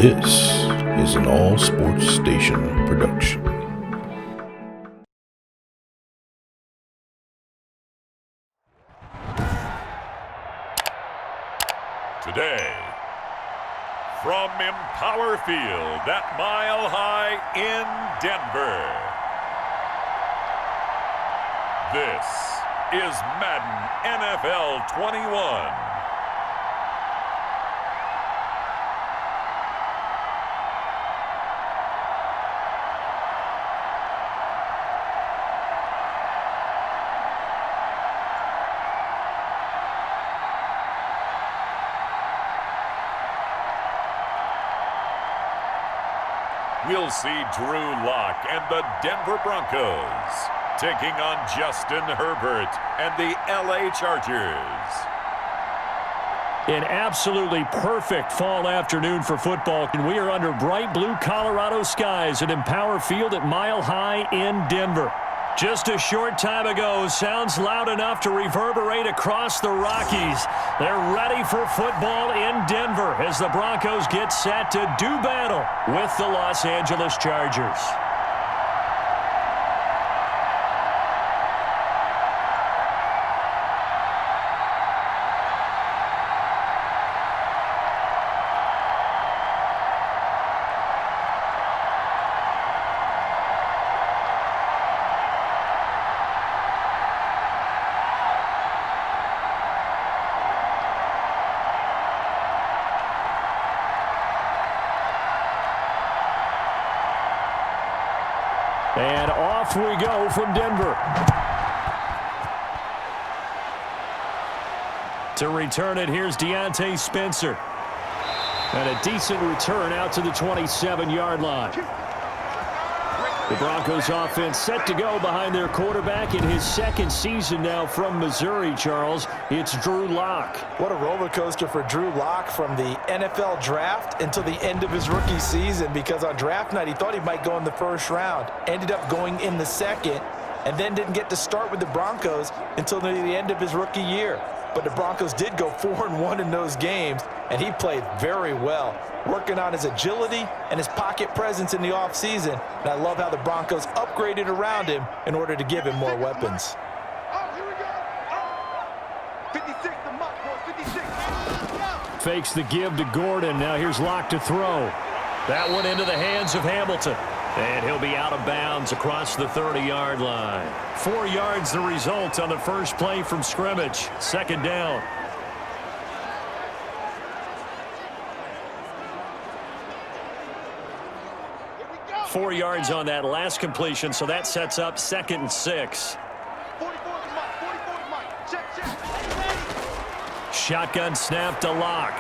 This is an All Sports Station production. Today, from Empower Field at Mile High in Denver, this is Madden NFL 21. We'll see Drew Lock and the Denver Broncos taking on Justin Herbert and the LA Chargers. An absolutely perfect fall afternoon for football, and we are under bright blue Colorado skies at Empower Field at Mile High in Denver. Just a short time ago, sounds loud enough to reverberate across the Rockies. They're ready for football in Denver as the Broncos get set to do battle with the Los Angeles Chargers. And off we go from Denver. To return it, here's Deontay Spencer. And a decent return out to the 27-yard line. The Broncos offense set to go behind their quarterback in his second season now from Missouri, Charles. It's Drew Lock. What a roller coaster for Drew Lock from the NFL draft until the end of his rookie season, because on draft night he thought he might go in the first round, ended up going in the second, and then didn't get to start with the Broncos until near the end of his rookie year. But the Broncos did go 4-1 in those games, and he played very well, working on his agility and his pocket presence in the offseason. And I love how the Broncos upgraded around him in order to give him more weapons. Fakes the give to Gordon. Now here's Lock to throw. That one into the hands of Hamilton. And he'll be out of bounds across the 30-yard line. 4 yards the result on the first play from scrimmage. Second down. Four yards on that last completion, so that sets up 2nd and 6. Shotgun snap to Lock.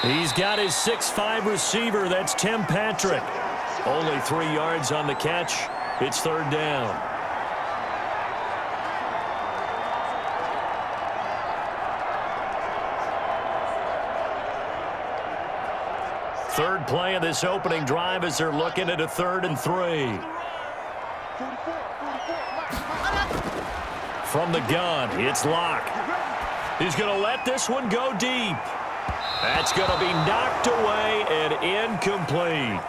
He's got his 6'5" receiver. That's Tim Patrick. Only 3 yards on the catch. It's third down. Third play of this opening drive as they're looking at a 3rd and 3. From the gun, it's Lock. He's going to let this one go deep. That's going to be knocked away and incomplete.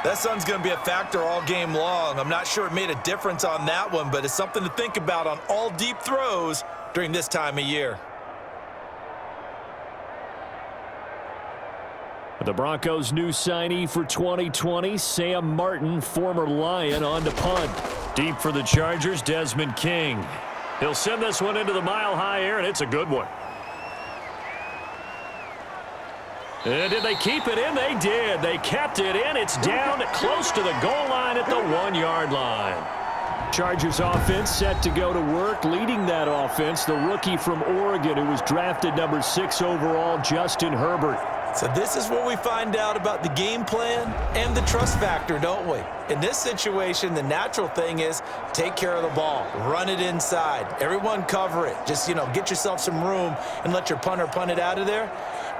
That sun's going to be a factor all game long. I'm not sure it made a difference on that one, but it's something to think about on all deep throws during this time of year. The Broncos' new signee for 2020, Sam Martin, former Lion, on to punt. Deep for the Chargers, Desmond King. He'll send this one into the mile-high air, and it's a good one. And did they keep it in? They did. They kept it in. It's down close to the goal line at the 1-yard line. Chargers offense set to go to work. Leading that offense, the rookie from Oregon who was drafted number 6 overall, Justin Herbert. So this is where we find out about the game plan and the trust factor, don't we? In this situation, the natural thing is take care of the ball. Run it inside. Everyone cover it. Just, get yourself some room and let your punter punt it out of there.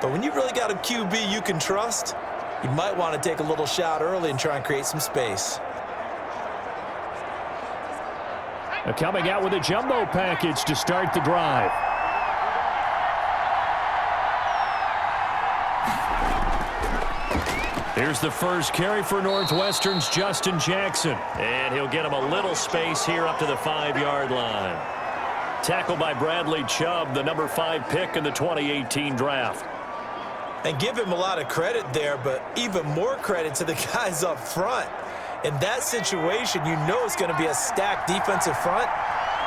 But when you really got a QB you can trust, you might want to take a little shot early and try and create some space. Coming out with a jumbo package to start the drive. Here's the first carry for Northwestern's Justin Jackson. And he'll get him a little space here up to the 5-yard line. Tackled by Bradley Chubb, the number 5 pick in the 2018 draft. And give him a lot of credit there, but even more credit to the guys up front. In that situation, you know it's going to be a stacked defensive front.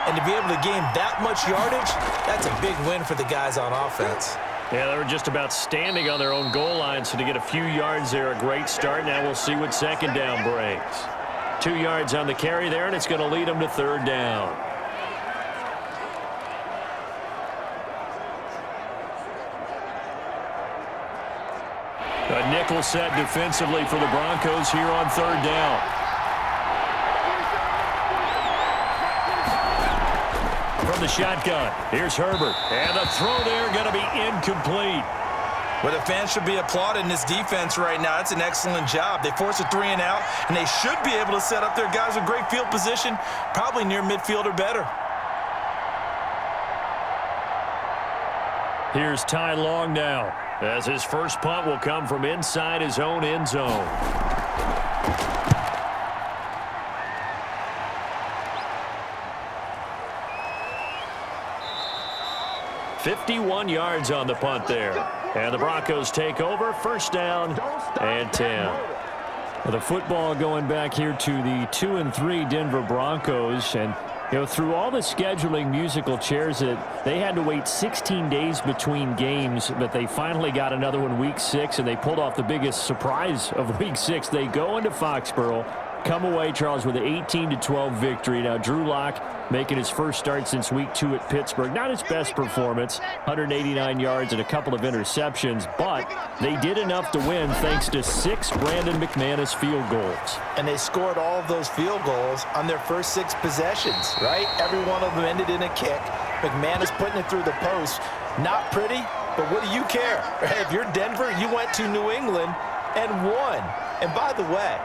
And to be able to gain that much yardage, that's a big win for the guys on offense. Yeah, they were just about standing on their own goal line, so to get a few yards there, a great start. Now we'll see what second down brings. 2 yards on the carry there, and it's going to lead them to third down. A nickel set defensively for the Broncos here on third down. From the shotgun, here's Herbert. And the throw there going to be incomplete. Well, the fans should be applauding this defense right now. It's an excellent job. They force a 3-and-out, and they should be able to set up their guys with great field position, probably near midfield or better. Here's Ty Long now, as his first punt will come from inside his own end zone. 51 yards on the punt there. And the Broncos take over, first down and 10. The football going back here to the 2-3 Denver Broncos. And, you know, through all the scheduling musical chairs, they had to wait 16 days between games, but they finally got another one week 6, and they pulled off the biggest surprise of week 6. They go into Foxborough, come away, Charles, with an 18-12 victory. Now, Drew Lock making his first start since week 2 at Pittsburgh. Not his best performance, 189 yards and a couple of interceptions, but they did enough to win thanks to 6 Brandon McManus field goals. And they scored all of those field goals on their first 6 possessions, right? Every one of them ended in a kick. McManus putting it through the post. Not pretty, but what do you care? If you're Denver, you went to New England and won. And by the way,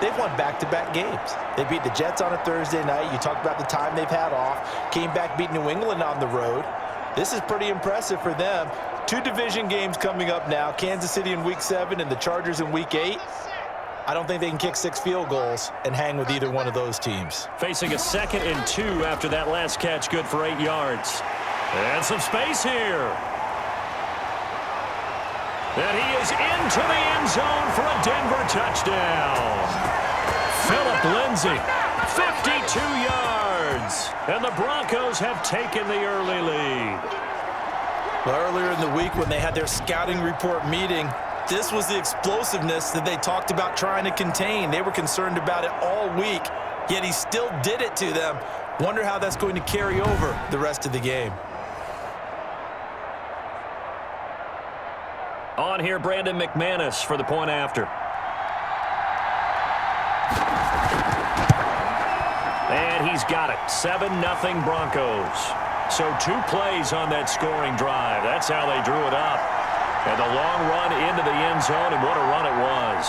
they've won back-to-back games. They beat the Jets on a Thursday night. You talked about the time they've had off. Came back, beat New England on the road. This is pretty impressive for them. 2 division games coming up now. Kansas City in week 7 and the Chargers in week 8. I don't think they can kick 6 field goals and hang with either one of those teams. Facing a 2nd and 2 after that last catch, good for 8 yards. And some space here. And he is into the end zone for a Denver touchdown. Phillip Lindsay, 52 yards. And the Broncos have taken the early lead. Well, earlier in the week when they had their scouting report meeting, this was the explosiveness that they talked about trying to contain. They were concerned about it all week, yet he still did it to them. Wonder how that's going to carry over the rest of the game. On here, Brandon McManus for the point after. And he's got it. 7-0 Broncos. So 2 plays on that scoring drive. That's how they drew it up. And the long run into the end zone, and what a run it was.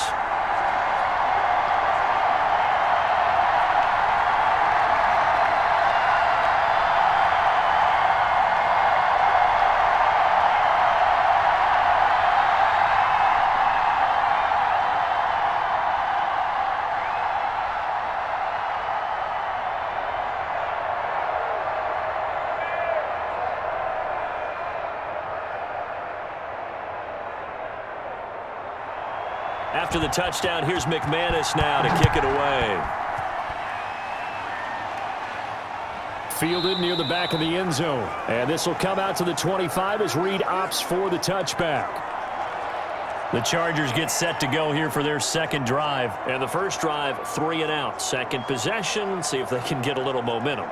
After the touchdown, here's McManus now to kick it away. Fielded near the back of the end zone. And this will come out to the 25 as Reed opts for the touchback. The Chargers get set to go here for their second drive. And the first drive, 3 and out. Second possession, see if they can get a little momentum.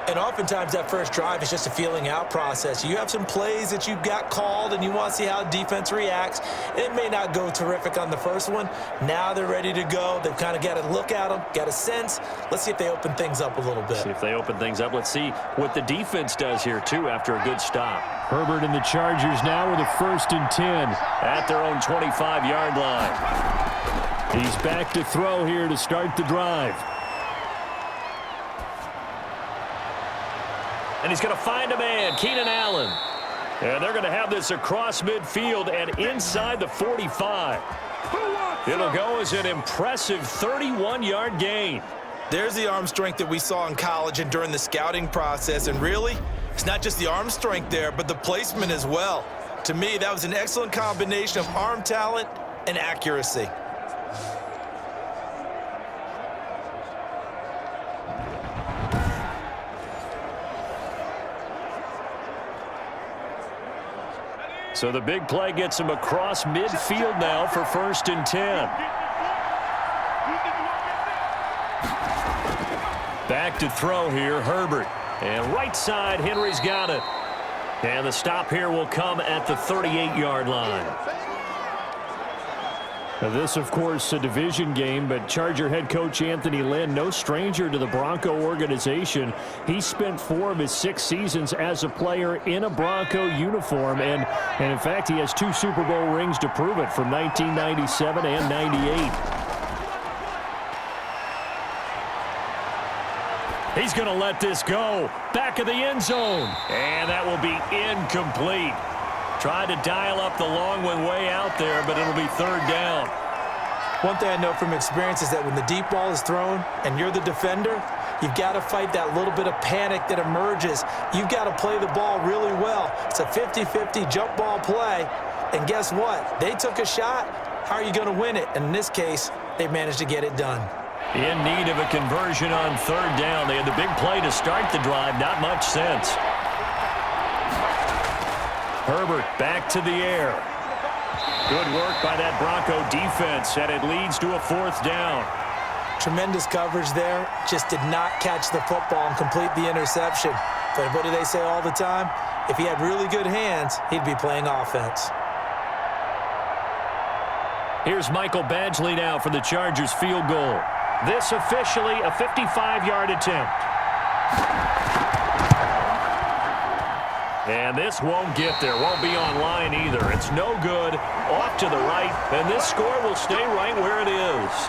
And oftentimes that first drive is just a feeling out process. You have some plays that you've got called and you want to see how defense reacts. It may not go terrific on the first one. Now they're ready to go. They've kind of got to look at them, got a sense. Let's see if they open things up a little bit. See if they open things up. Let's see what the defense does here, too, after a good stop. Herbert and the Chargers now with a 1st and 10 at their own 25-yard line. He's back to throw here to start the drive. And he's going to find a man, Keenan Allen. And they're going to have this across midfield and inside the 45. It'll go as an impressive 31-yard gain. There's the arm strength that we saw in college and during the scouting process. And really, it's not just the arm strength there, but the placement as well. To me, that was an excellent combination of arm talent and accuracy. So the big play gets him across midfield now for 1st and 10. Back to throw here, Herbert. And right side, Henry's got it. And the stop here will come at the 38-yard line. Now this, of course, a division game, but Charger head coach Anthony Lynn, no stranger to the Bronco organization. He spent 4 of his 6 seasons as a player in a Bronco uniform, and in fact, he has 2 Super Bowl rings to prove it from 1997 and 98. He's going to let this go. Back of the end zone. And that will be incomplete. Tried to dial up the long one way out there, but it'll be 3rd down. One thing I know from experience is that when the deep ball is thrown and you're the defender, you've got to fight that little bit of panic that emerges. You've got to play the ball really well. It's a 50-50 jump ball play. And guess what? They took a shot. How are you going to win it? And in this case, they managed to get it done. In need of a conversion on 3rd down. They had the big play to start the drive. Not much sense. Herbert back to the air. Good work by that Bronco defense, and it leads to a 4th down. Tremendous coverage there. Just did not catch the football and complete the interception. But what do they say all the time? If he had really good hands, he'd be playing offense. Here's Michael Badgley now for the Chargers field goal. This officially a 55-yard attempt. And this won't get there. Won't be on line either. It's no good. Off to the right. And this score will stay right where it is.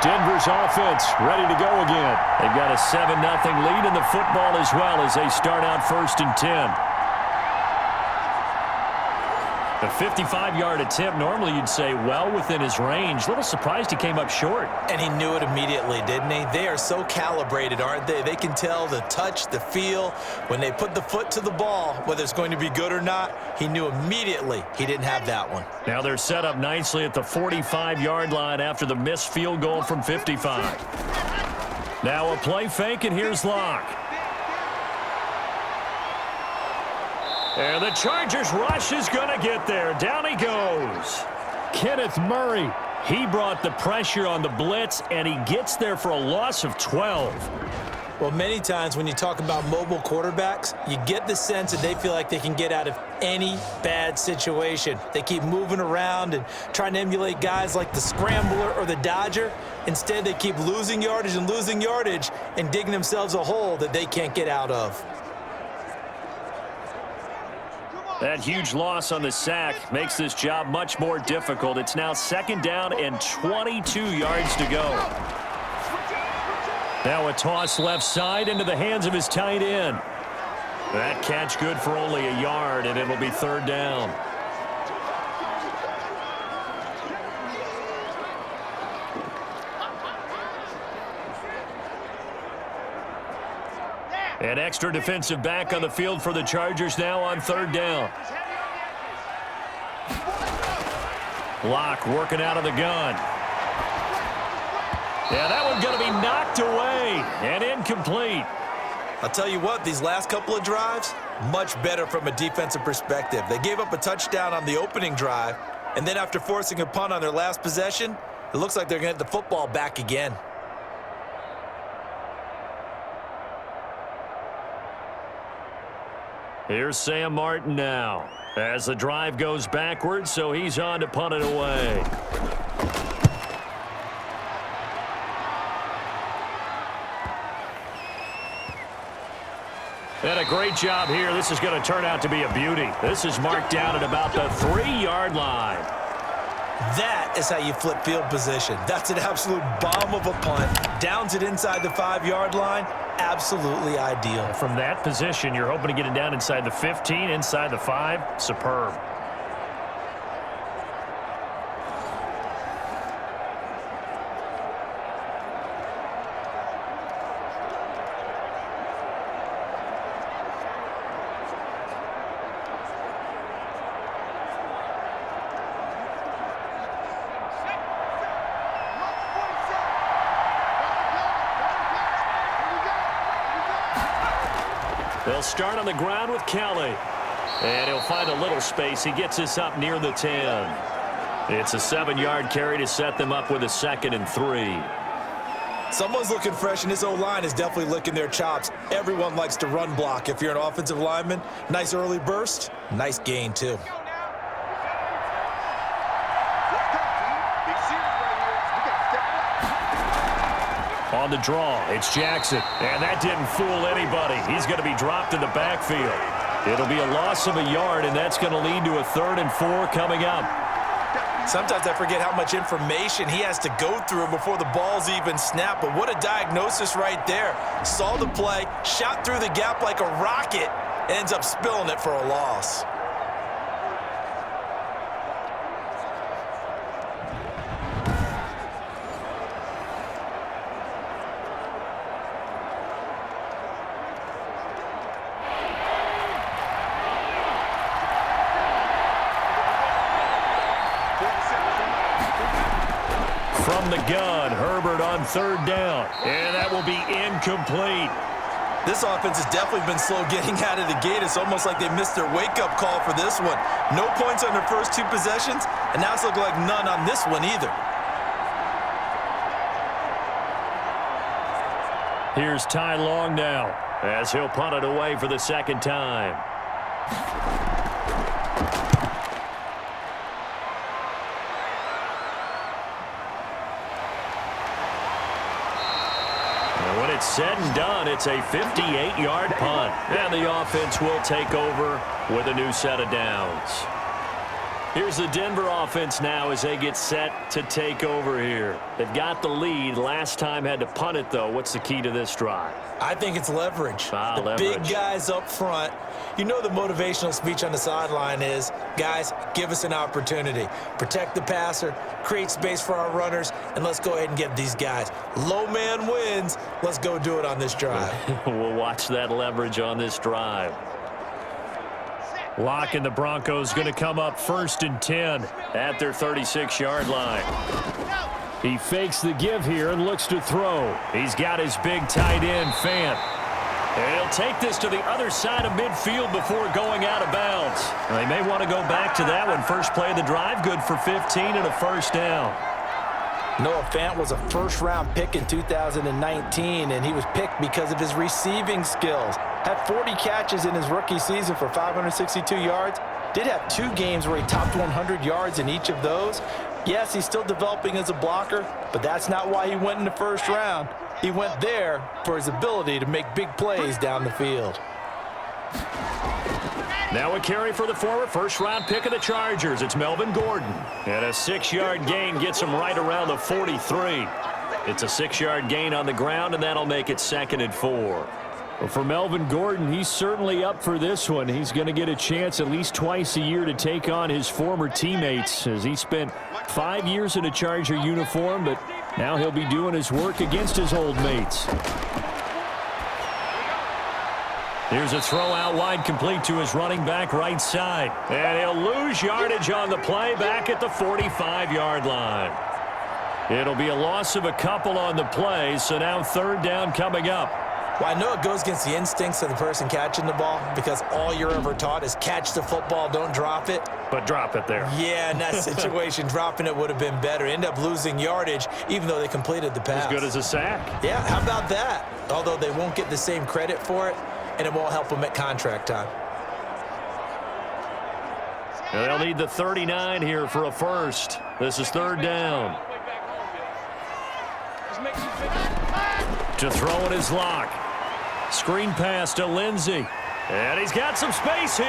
Denver's offense ready to go again. They've got a 7-0 lead in the football as well as they start out 1st and 10. A 55-yard attempt, normally you'd say well within his range. A little surprised he came up short. And he knew it immediately, didn't he? They are so calibrated, aren't they? They can tell the touch, the feel. When they put the foot to the ball, whether it's going to be good or not, he knew immediately he didn't have that one. Now they're set up nicely at the 45-yard line after the missed field goal from 55. Now a play fake, and here's Locke. And the Chargers rush is going to get there. Down he goes. Kenneth Murray. He brought the pressure on the blitz, and he gets there for a loss of 12. Well, many times when you talk about mobile quarterbacks, you get the sense that they feel like they can get out of any bad situation. They keep moving around and trying to emulate guys like the Scrambler or the Dodger. Instead, they keep losing yardage and digging themselves a hole that they can't get out of. That huge loss on the sack makes this job much more difficult. It's now 2nd down and 22 yards to go. Now a toss left side into the hands of his tight end. That catch good for only a yard, and it'll be 3rd down. An extra defensive back on the field for the Chargers now on 3rd down. Locke working out of the gun. Yeah, that one's going to be knocked away and incomplete. I'll tell you what, these last couple of drives, much better from a defensive perspective. They gave up a touchdown on the opening drive, and then after forcing a punt on their last possession, it looks like they're going to get the football back again. Here's Sam Martin now as the drive goes backwards, so he's on to punt it away. And a great job here. This is going to turn out to be a beauty. This is marked down at about the 3-yard line. That is how you flip field position. That's an absolute bomb of a punt. Downs it inside the 5-yard line. Absolutely ideal. From that position, you're hoping to get it down inside the 15, inside the 5. Superb. They'll start on the ground with Kelly. And he'll find a little space. He gets us up near the 10. It's a 7-yard carry to set them up with a 2nd and 3. Someone's looking fresh, and this O-line is definitely licking their chops. Everyone likes to run block. If you're an offensive lineman, nice early burst, nice gain too. On the draw, it's Jackson. And that didn't fool anybody. He's going to be dropped in the backfield. It'll be a loss of a yard, and that's going to lead to a 3rd and 4 coming up. Sometimes I forget how much information he has to go through before the ball's even snapped. But what a diagnosis right there. Saw the play, shot through the gap like a rocket, ends up spilling it for a loss. From the gun, Herbert on 3rd down. And that will be incomplete. This offense has definitely been slow getting out of the gate. It's almost like they missed their wake-up call for this one. No points on their first 2 possessions, and now it's looking like none on this one either. Here's Ty Long now, as he'll punt it away for the 2nd time. When it's said and done, it's a 58-yard punt. And the offense will take over with a new set of downs. Here's the Denver offense now as they get set to take over here. They've got the lead. Last time had to punt it, though. What's the key to this drive? I think it's leverage. The big guys up front. You know the motivational speech on the sideline is, guys, give us an opportunity. Protect the passer, create space for our runners, and let's go ahead and get these guys. Low man wins. Let's go do it on this drive. We'll watch that leverage on this drive. Locke and the Broncos going to come up 1st and 10 at their 36-yard line. He fakes the give here and looks to throw. He's got his big tight end, Fant. And he'll take this to the other side of midfield before going out of bounds. They may want to go back to that one. First play of the drive, good for 15 and a 1st down. Noah Fant was a 1st-round pick in 2019, and he was picked because of his receiving skills. Had 40 catches in his rookie season for 562 yards. Did have 2 games where he topped 100 yards in each of those. Yes, he's still developing as a blocker, but that's not why he went in the 1st round. He went there for his ability to make big plays down the field. Now a carry for the former 1st-round pick of the Chargers. It's Melvin Gordon. And a 6-yard gain gets him right around the 43. It's a 6-yard gain on the ground, and that'll make it 2nd and 4. Well, for Melvin Gordon, he's certainly up for this one. He's going to get a chance at least twice a year to take on his former teammates, as he spent 5 years in a Charger uniform, but now he'll be doing his work against his old mates. Here's a throw out wide, complete to his running back right side. And he'll lose yardage on the play back at the 45-yard line. It'll be a loss of a couple on the play, so now 3rd down coming up. Well, I know it goes against the instincts of the person catching the ball because all you're ever taught is catch the football, don't drop it. But drop it there. Yeah, in that situation, dropping it would have been better. End up losing yardage, even though they completed the pass. As good as a sack. Yeah, how about that? Although they won't get the same credit for it, and it won't help them at contract time. Now they'll need the 39 here for a 1st. This is 3rd down. To throw it is Locke. Screen pass to Lindsey. And he's got some space here.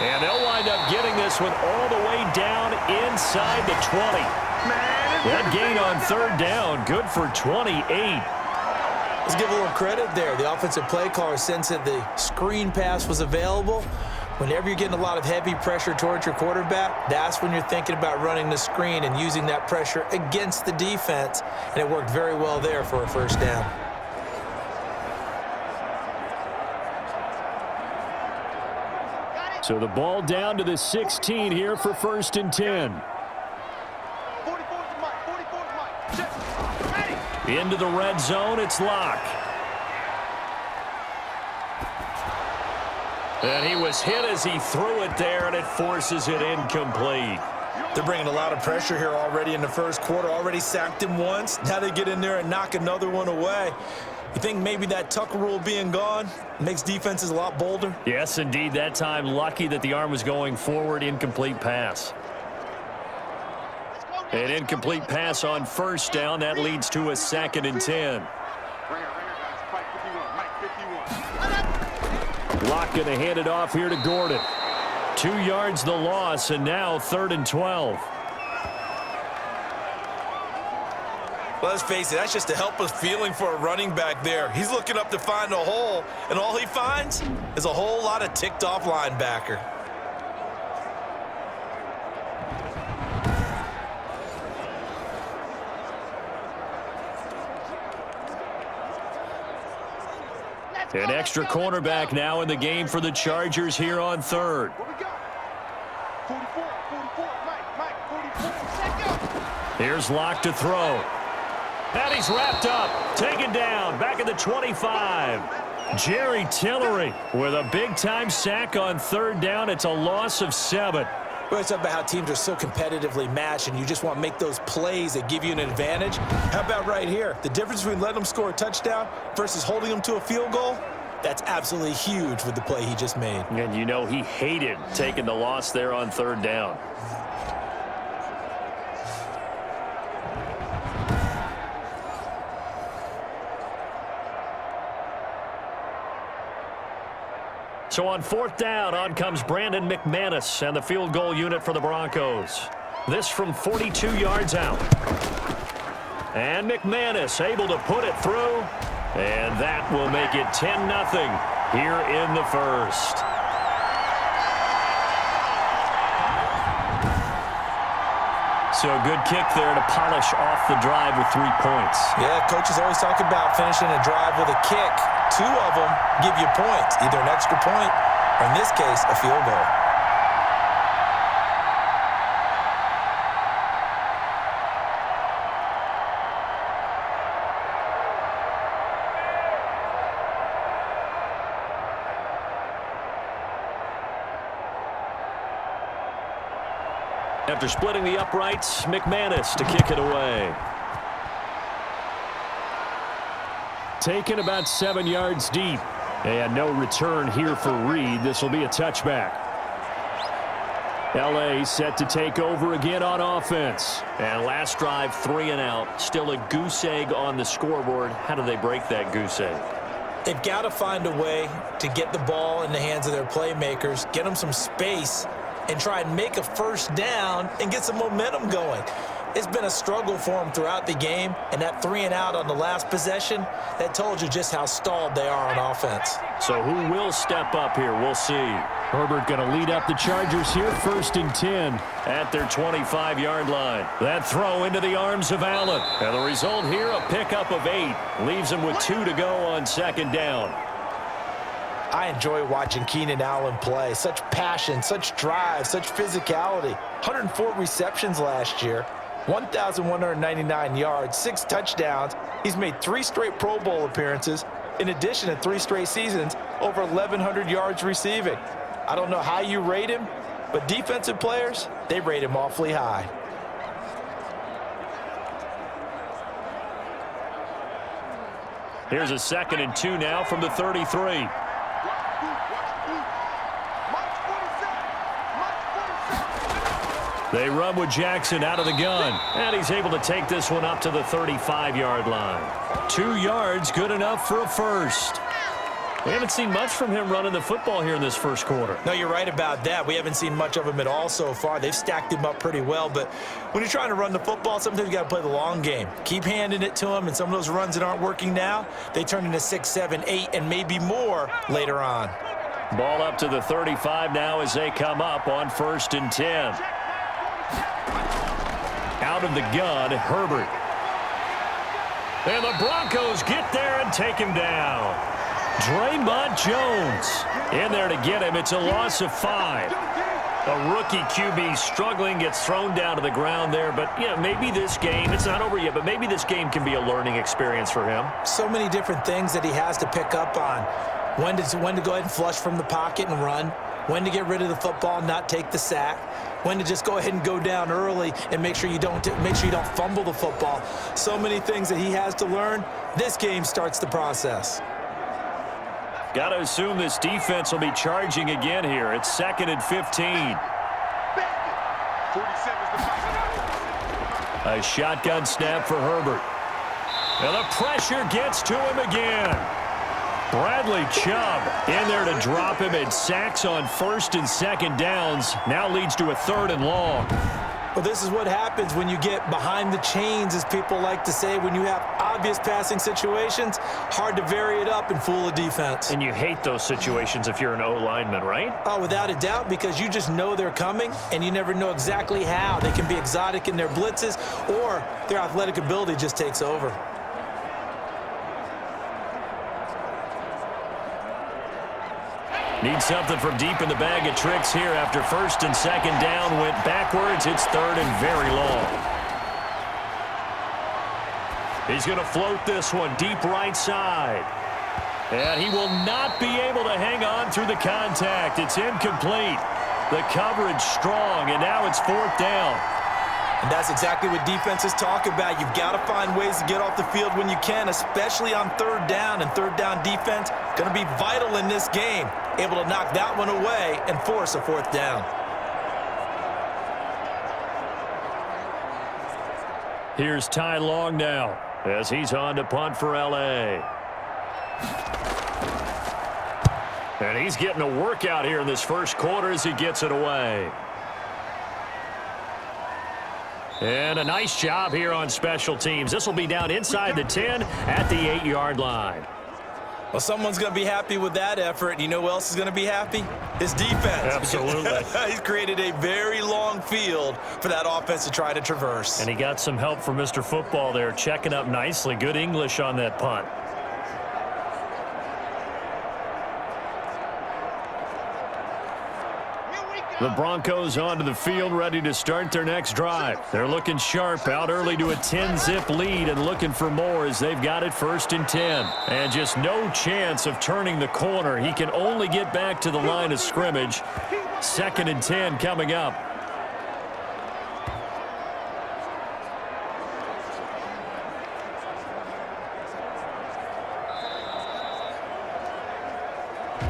And they'll wind up getting this one all the way down inside the 20. That gain on third down, good for 28. Let's give a little credit there. The offensive play caller sensed that the screen pass was available. Whenever you're getting a lot of heavy pressure towards your quarterback, that's when you're thinking about running the screen and using that pressure against the defense. And it worked very well there for a first down. So the ball down to the 16 here for 1st and 10. Into the red zone, it's Locke. And he was hit as he threw it there, and it forces it incomplete. They're bringing a lot of pressure here already in the first quarter. Already sacked him once. Now they get in there and knock another one away. You think maybe that Tucker rule being gone makes defenses a lot bolder? Yes, indeed. That time, lucky that the arm was going forward. Incomplete pass. An incomplete pass on first down. That leads to a 2nd and 10. Locke going to hand it off here to Gordon. 2 yards the loss, and now 3rd and 12. Well, let's face it, that's just a helpless feeling for a running back there. He's looking up to find a hole, and all he finds is a whole lot of ticked-off linebacker. An extra cornerback now in the game for the Chargers here on 3rd. Here's Locke to throw. And he's wrapped up, taken down, back at the 25. Jerry Tillery with a big-time sack on 3rd down. It's a loss of 7. Well, it's about how teams are so competitively matched, and you just want to make those plays that give you an advantage. How about right here? The difference between letting them score a touchdown versus holding them to a field goal, that's absolutely huge with the play he just made. And you know he hated taking the loss there on 3rd down. So on 4th down, on comes Brandon McManus and the field goal unit for the Broncos. This from 42 yards out. And McManus able to put it through. And that will make it 10-0 here in the first. So a good kick there to polish off the drive with 3 points. Yeah, coaches always talk about finishing a drive with a kick. 2 of them give you points, either an extra point or, in this case, a field goal. After splitting the uprights, McManus to kick it away. Taken about 7 yards deep. And no return here for Reed. This will be a touchback. L.A. set to take over again on offense. And last drive, 3 and out. Still a goose egg on the scoreboard. How do they break that goose egg? They've got to find a way to get the ball in the hands of their playmakers, get them some space, and try and make a first down and get some momentum going. It's been a struggle for them throughout the game, and that 3 and out on the last possession, that told you just how stalled they are on offense. So who will step up here? We'll see. Herbert going to lead up the Chargers here, 1st and 10 at their 25-yard line. That throw into the arms of Allen. And the result here, a pickup of 8. Leaves him with 2 to go on 2nd down. I enjoy watching Keenan Allen play. Such passion, such drive, such physicality. 104 receptions last year, 1,199 yards, 6 touchdowns. He's made 3 straight Pro Bowl appearances, in addition to 3 straight seasons, over 1,100 yards receiving. I don't know how you rate him, but defensive players, they rate him awfully high. Here's a 2nd and 2 now from the 33. They run with Jackson out of the gun, and he's able to take this one up to the 35-yard line. 2 yards, good enough for a first. We haven't seen much from him running the football here in this first quarter. No, you're right about that. We haven't seen much of him at all so far. They've stacked him up pretty well, but when you're trying to run the football, sometimes you got to play the long game. Keep handing it to him, and some of those runs that aren't working now, they turn into 6, 7, 8, and maybe more later on. Ball up to the 35 now as they come up on 1st and 10. Out of the gun, Herbert. And the Broncos get there and take him down. Draymond Jones in there to get him. It's a loss of 5. A rookie QB struggling, gets thrown down to the ground there. But, yeah, maybe this game, it's not over yet, but maybe this game can be a learning experience for him. So many different things that he has to pick up on. When to go ahead and flush from the pocket and run. When to get rid of the football and not take the sack. When to just go ahead and go down early and make sure you don't fumble the football. So many things that he has to learn. This game starts the process. Got to assume this defense will be charging again here. It's 2nd and 15. A shotgun snap for Herbert. And the pressure gets to him again. Bradley Chubb in there to drop him, and sacks on 1st and 2nd downs. Now leads to a 3rd and long. Well, this is what happens when you get behind the chains, as people like to say. When you have obvious passing situations, hard to vary it up and fool a defense. And you hate those situations if you're an O-lineman, right? Oh, without a doubt, because you just know they're coming, and you never know exactly how. They can be exotic in their blitzes, or their athletic ability just takes over. Need something from deep in the bag of tricks here after 1st and 2nd down. Went backwards. It's 3rd and very long. He's going to float this one deep right side. And he will not be able to hang on through the contact. It's incomplete. The coverage strong, and now it's 4th down. And that's exactly what defenses talk about. You've got to find ways to get off the field when you can, especially on 3rd down. And 3rd down defense going to be vital in this game. Able to knock that one away and force a 4th down. Here's Ty Long now as he's on to punt for L.A. And he's getting a workout here in this first quarter as he gets it away. And a nice job here on special teams. This will be down inside the 10 at the 8-yard line. Well, someone's going to be happy with that effort. You know who else is going to be happy? His defense. Absolutely. He's created a very long field for that offense to try to traverse. And he got some help from Mr. Football there, checking up nicely. Good English on that punt. The Broncos onto the field, ready to start their next drive. They're looking sharp, out early to a 10-zip lead and looking for more as they've got it 1st and 10. And just no chance of turning the corner. He can only get back to the line of scrimmage. 2nd and 10 coming up.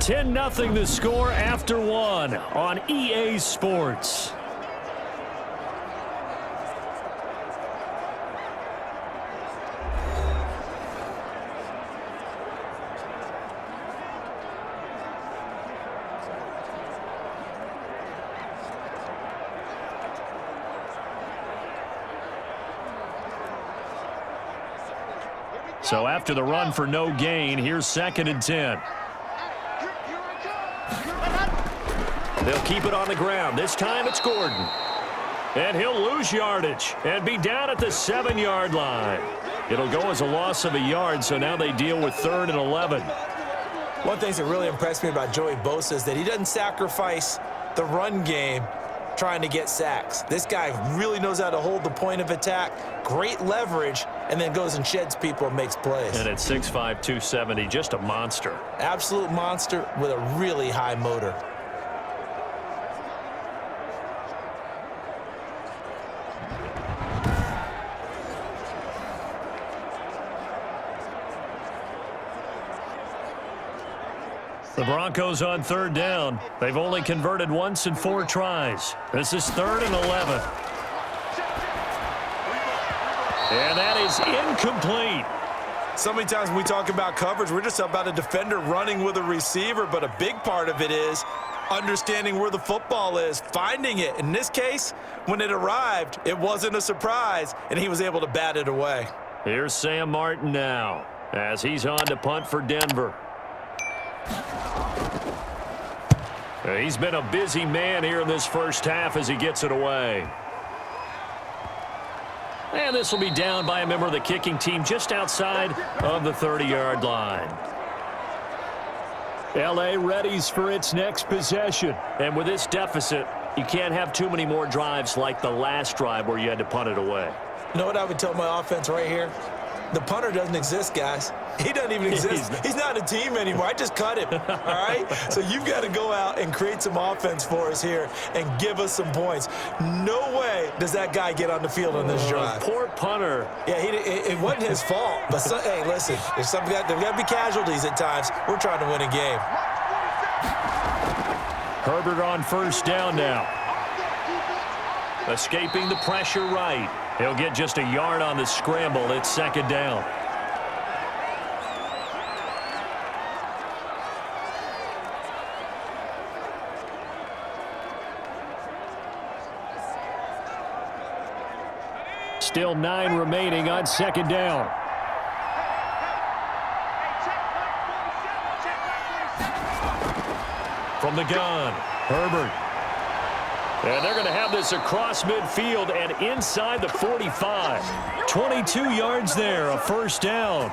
$10-0 the score after 1 on EA Sports. So after the run for no gain, here's 2nd and 10. They'll keep it on the ground. This time it's Gordon. And he'll lose yardage and be down at the 7-yard line. It'll go as a loss of a yard, so now they deal with 3rd and 11. One thing that really impressed me about Joey Bosa is that he doesn't sacrifice the run game trying to get sacks. This guy really knows how to hold the point of attack, great leverage, and then goes and sheds people and makes plays. And at 6'5", 270, just a monster. Absolute monster with a really high motor. The Broncos on 3rd down. They've only converted once in 4 tries. This is 3rd and 11. And that is incomplete. So many times when we talk about coverage, we're just about a defender running with a receiver, but a big part of it is understanding where the football is, finding it. In this case, when it arrived, it wasn't a surprise, and he was able to bat it away. Here's Sam Martin now as he's on to punt for Denver. He's been a busy man here in this first half as he gets it away. And this will be down by a member of the kicking team just outside of the 30-yard line. L.A. readies for its next possession. And with this deficit, you can't have too many more drives like the last drive where you had to punt it away. You know what I would tell my offense right here? The punter doesn't exist, guys. He doesn't even exist. He's not a team anymore. I just cut him, all right? So you've got to go out and create some offense for us here and give us some points. No way does that guy get on the field on this drive. Poor punter. Yeah, it wasn't his fault. But, hey, listen, there's got to be casualties at times. We're trying to win a game. Herbert on first down now. Escaping the pressure right. He'll get just a yard on the scramble. It's second down. Still 9 remaining on second down. From the gun, Herbert. And they're going to have this across midfield and inside the 45. 22 yards there, a first down.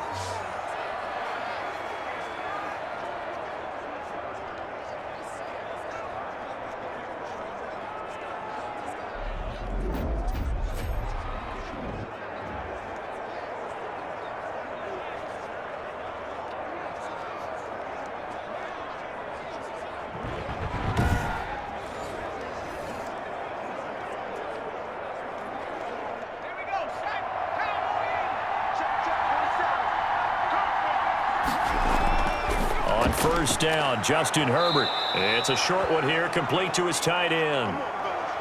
First down, Justin Herbert. It's a short one here, complete to his tight end.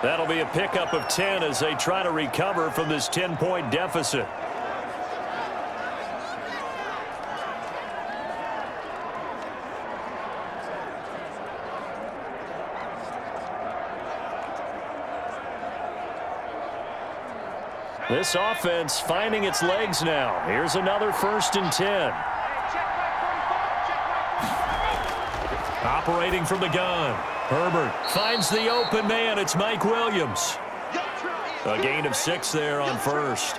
That'll be a pickup of 10 as they try to recover from this 10-point deficit. This offense finding its legs now. Here's another 1st and 10. Operating from the gun. Herbert finds the open man. It's Mike Williams. A gain of 6 there on first.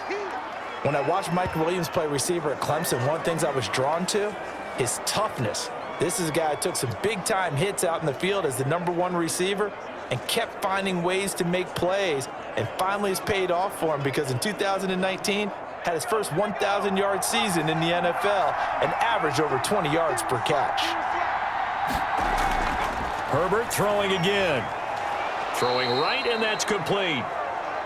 When I watched Mike Williams play receiver at Clemson, one of the things I was drawn to, his toughness. This is a guy who took some big-time hits out in the field as the #1 receiver and kept finding ways to make plays. And finally it's paid off for him because in 2019, had his first 1,000-yard season in the NFL and averaged over 20 yards per catch. Herbert throwing again. Throwing right, and that's complete.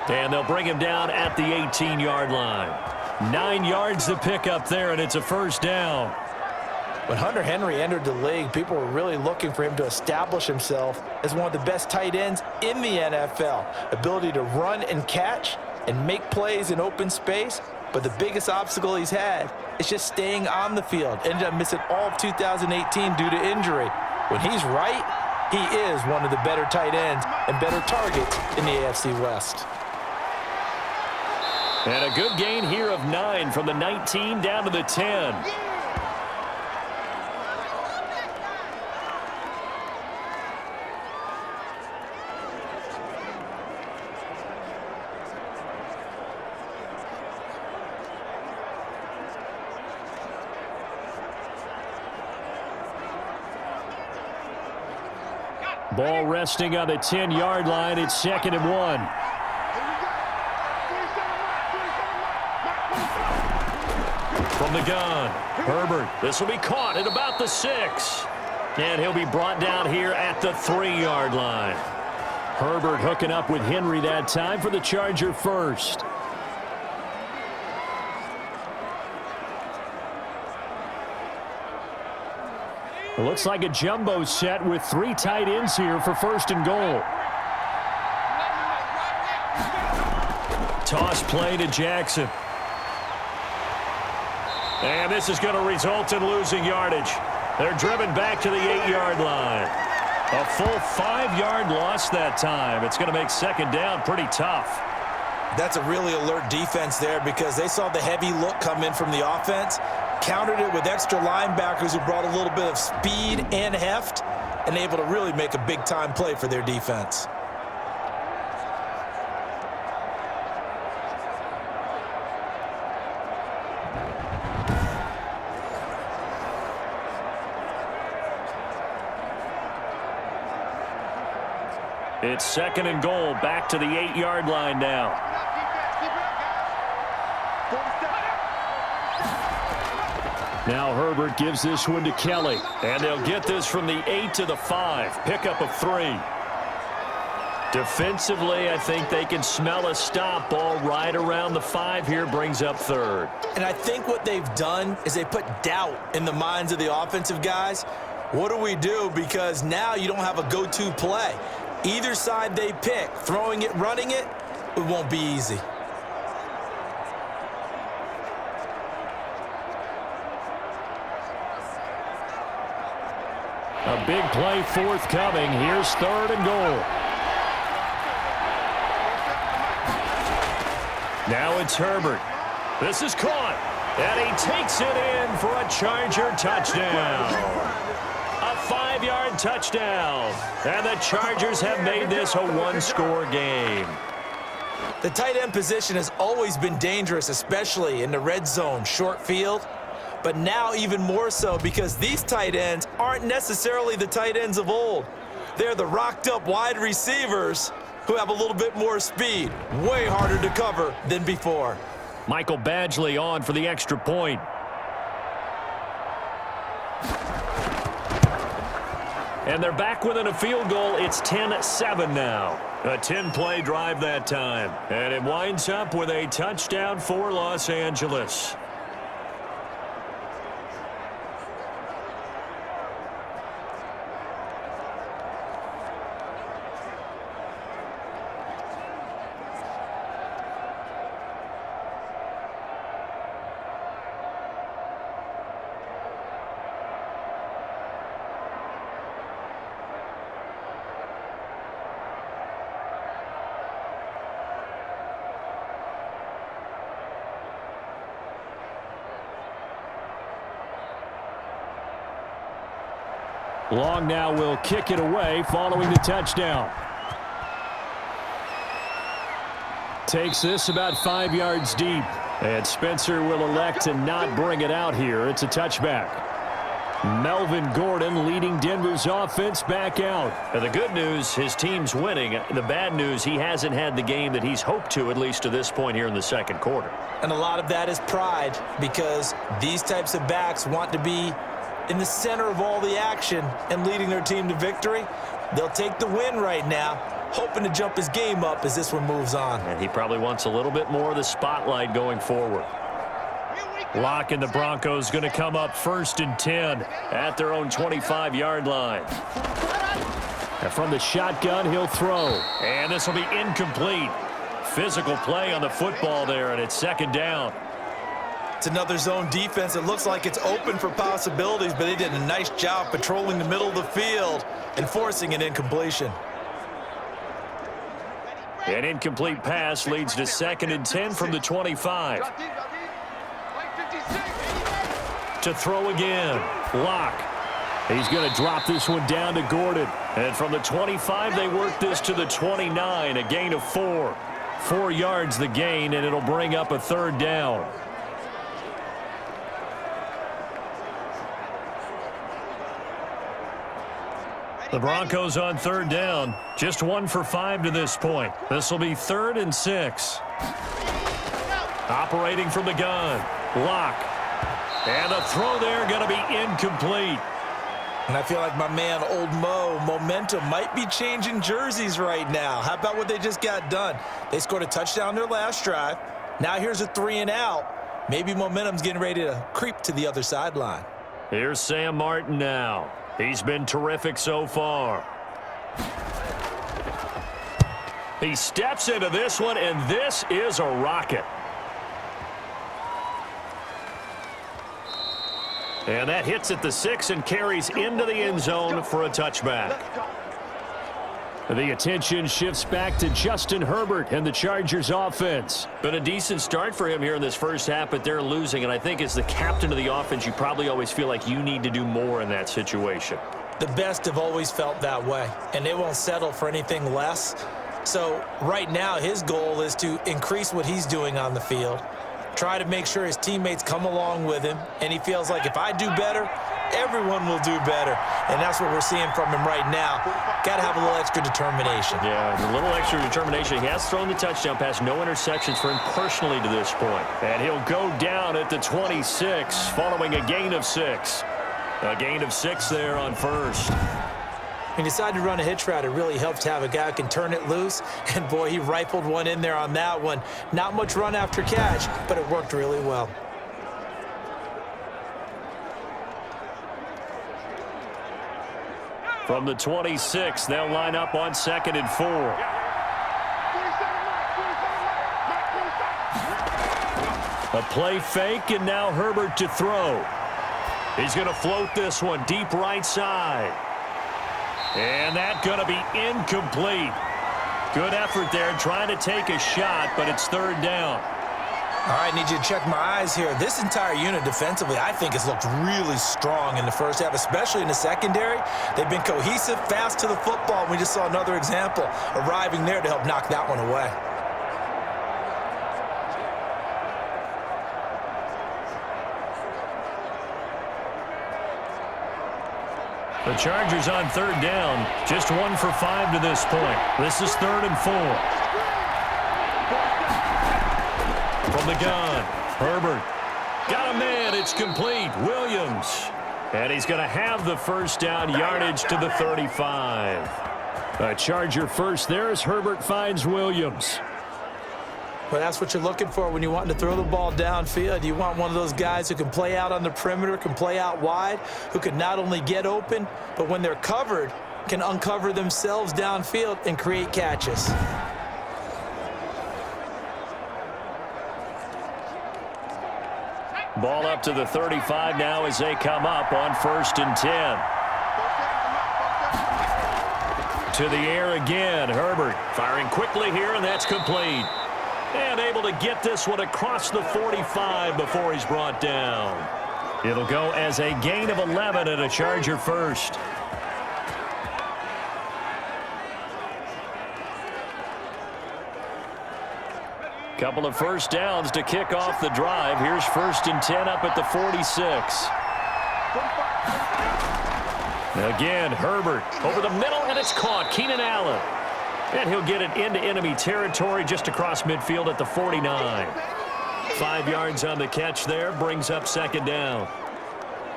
And they'll bring him down at the 18-yard line. 9 yards to pick up there, and it's a first down. When Hunter Henry entered the league, people were really looking for him to establish himself as one of the best tight ends in the NFL. Ability to run and catch and make plays in open space. But the biggest obstacle he's had is just staying on the field. Ended up missing all of 2018 due to injury. When he's right, he is one of the better tight ends and better targets in the AFC West. And a good gain here of 9 from the 19 down to the 10. Ball resting on the 10-yard line. It's 2nd and 1. From the gun, Herbert. This will be caught at about the 6. And he'll be brought down here at the 3-yard line. Herbert hooking up with Henry that time for the Charger first. It looks like a jumbo set with 3 tight ends here for 1st and goal. Toss play to Jackson. And this is going to result in losing yardage. They're driven back to the 8-yard line. A full 5-yard loss that time. It's going to make second down pretty tough. That's a really alert defense there because they saw the heavy look come in from the offense, countered it with extra linebackers who brought a little bit of speed and heft, and able to really make a big-time play for their defense. It's second and goal, back to the 8-yard line now. Now Herbert gives this one to Kelly, and they'll get this from the 8 to the 5, pickup of 3. Defensively, I think they can smell a stop. Ball right around the 5 here, brings up third. And I think what they've done is they put doubt in the minds of the offensive guys. What do we do? Because now you don't have a go-to play. Either side they pick, throwing it, running it, it won't be easy. A big play forthcoming. Here's third and goal. Now it's Herbert. This is caught, and he takes it in for a Charger touchdown. A 5-yard touchdown, and the Chargers have made this a one-score game. The tight end position has always been dangerous, especially in the red zone, short field. But now even more so because these tight ends aren't necessarily the tight ends of old. They're the rocked-up wide receivers who have a little bit more speed. Way harder to cover than before. Michael Badgley on for the extra point. And they're back within a field goal. It's 10-7 now. A 10-play drive that time. And it winds up with a touchdown for Los Angeles. Long now will kick it away following the touchdown. Takes this about 5 yards deep. And Spencer will elect to not bring it out here. It's a touchback. Melvin Gordon leading Denver's offense back out. And the good news, his team's winning. The bad news, he hasn't had the game that he's hoped to, at least to this point here in the second quarter. And a lot of that is pride because these types of backs want to be in the center of all the action and leading their team to victory. They'll take the win right now, hoping to jump his game up as this one moves on. And he probably wants a little bit more of the spotlight going forward. Locke and the Broncos going to come up 1st and 10 at their own 25-yard line. And from the shotgun, he'll throw. And this will be incomplete. Physical play on the football there, and it's second down. It's another zone defense. It looks like it's open for possibilities, but they did a nice job patrolling the middle of the field and forcing an incompletion. An incomplete pass leads to 2nd and 10 from the 25. To throw again. Locke. He's going to drop this one down to Gordon. And from the 25, they work this to the 29. A gain of 4. 4 yards the gain, and it'll bring up a third down. The Broncos on third down. Just 1 for 5 to this point. This will be 3rd and 6. Operating from the gun. Locke. And the throw there going to be incomplete. And I feel like my man, Old Mo, momentum might be changing jerseys right now. How about what they just got done? They scored a touchdown their last drive. Now here's a 3 and out. Maybe momentum's getting ready to creep to the other sideline. Here's Sam Martin now. He's been terrific so far. He steps into this one, and this is a rocket. And that hits at the 6 and carries into the end zone for a touchback. The attention shifts back to Justin Herbert and the Chargers offense. Been a decent start for him here in this first half, but they're losing. And I think as the captain of the offense, you probably always feel like you need to do more in that situation. The best have always felt that way, and they won't settle for anything less. So right now, his goal is to increase what he's doing on the field, try to make sure his teammates come along with him, and he feels like if I do better, everyone will do better. And that's what we're seeing from him right now. Got to have a little extra determination. Yeah, a little extra determination. He has thrown the touchdown pass, no interceptions for him personally to this point. And he'll go down at the 26 following a gain of 6. A gain of 6 there on first. He decided to run a hitch route. It really helps to have a guy who can turn it loose. And, boy, he rifled one in there on that one. Not much run after catch, but it worked really well. From the 26, they'll line up on 2nd and 4. A play fake, and now Herbert to throw. He's going to float this one deep right side. And that's going to be incomplete. Good effort there trying to take a shot, but it's 3rd down. All right, need you to check my eyes here. This entire unit defensively, I think, has looked really strong in the first half, especially in the secondary. They've been cohesive, fast to the football. We just saw another example arriving there to help knock that one away. The Chargers on 3rd down, just 1 for 5 to this point. This is 3rd and 4. From the gun, Herbert. Got a man, it's complete. Williams. And he's going to have the first down, yardage to the 35. A Charger first there as Herbert finds Williams. Well, that's what you're looking for when you want to throw the ball downfield. You want one of those guys who can play out on the perimeter, can play out wide, who can not only get open, but when they're covered, can uncover themselves downfield and create catches. Ball up to the 35 now as they come up on 1st and 10. To the air again, Herbert firing quickly here, and that's complete. And able to get this one across the 45 before he's brought down. It'll go as a gain of 11 and a Charger first. Couple of first downs to kick off the drive. Here's 1st and 10 up at the 46. Again, Herbert over the middle, and it's caught. Keenan Allen. And he'll get it into enemy territory just across midfield at the 49. 5 yards on the catch there, brings up 2nd down.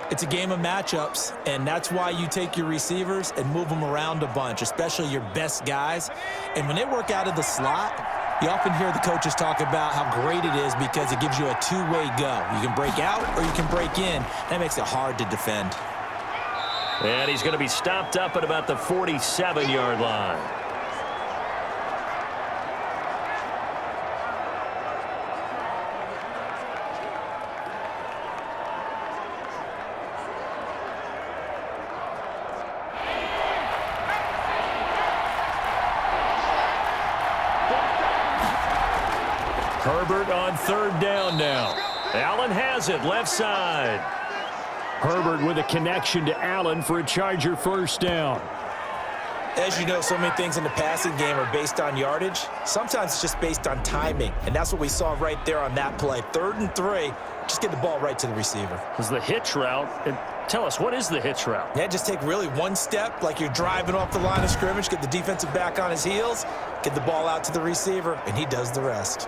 It's a game of matchups, and that's why you take your receivers and move them around a bunch, especially your best guys. And when they work out of the slot, you often hear the coaches talk about how great it is because it gives you a two-way go. You can break out or you can break in. That makes it hard to defend. And he's going to be stopped up at about the 47-yard line. Herbert on 3rd down now. Allen has it, left side. Herbert with a connection to Allen for a Charger first down. As you know, so many things in the passing game are based on yardage. Sometimes it's just based on timing, and that's what we saw right there on that play. 3rd and 3, just get the ball right to the receiver. Is the hitch route. And tell us, what is the hitch route? Yeah, just take really one step like you're driving off the line of scrimmage, get the defensive back on his heels, get the ball out to the receiver, and he does the rest.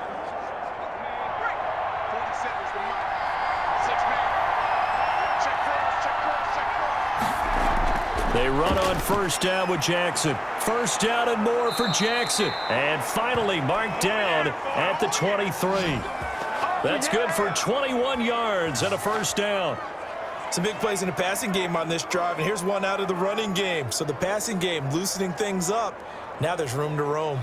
They run on 1st down with Jackson. 1st down and more for Jackson. And finally marked down at the 23. That's good for 21 yards and a 1st down. Some big plays in the passing game on this drive, and here's one out of the running game. So the passing game loosening things up. Now there's room to roam.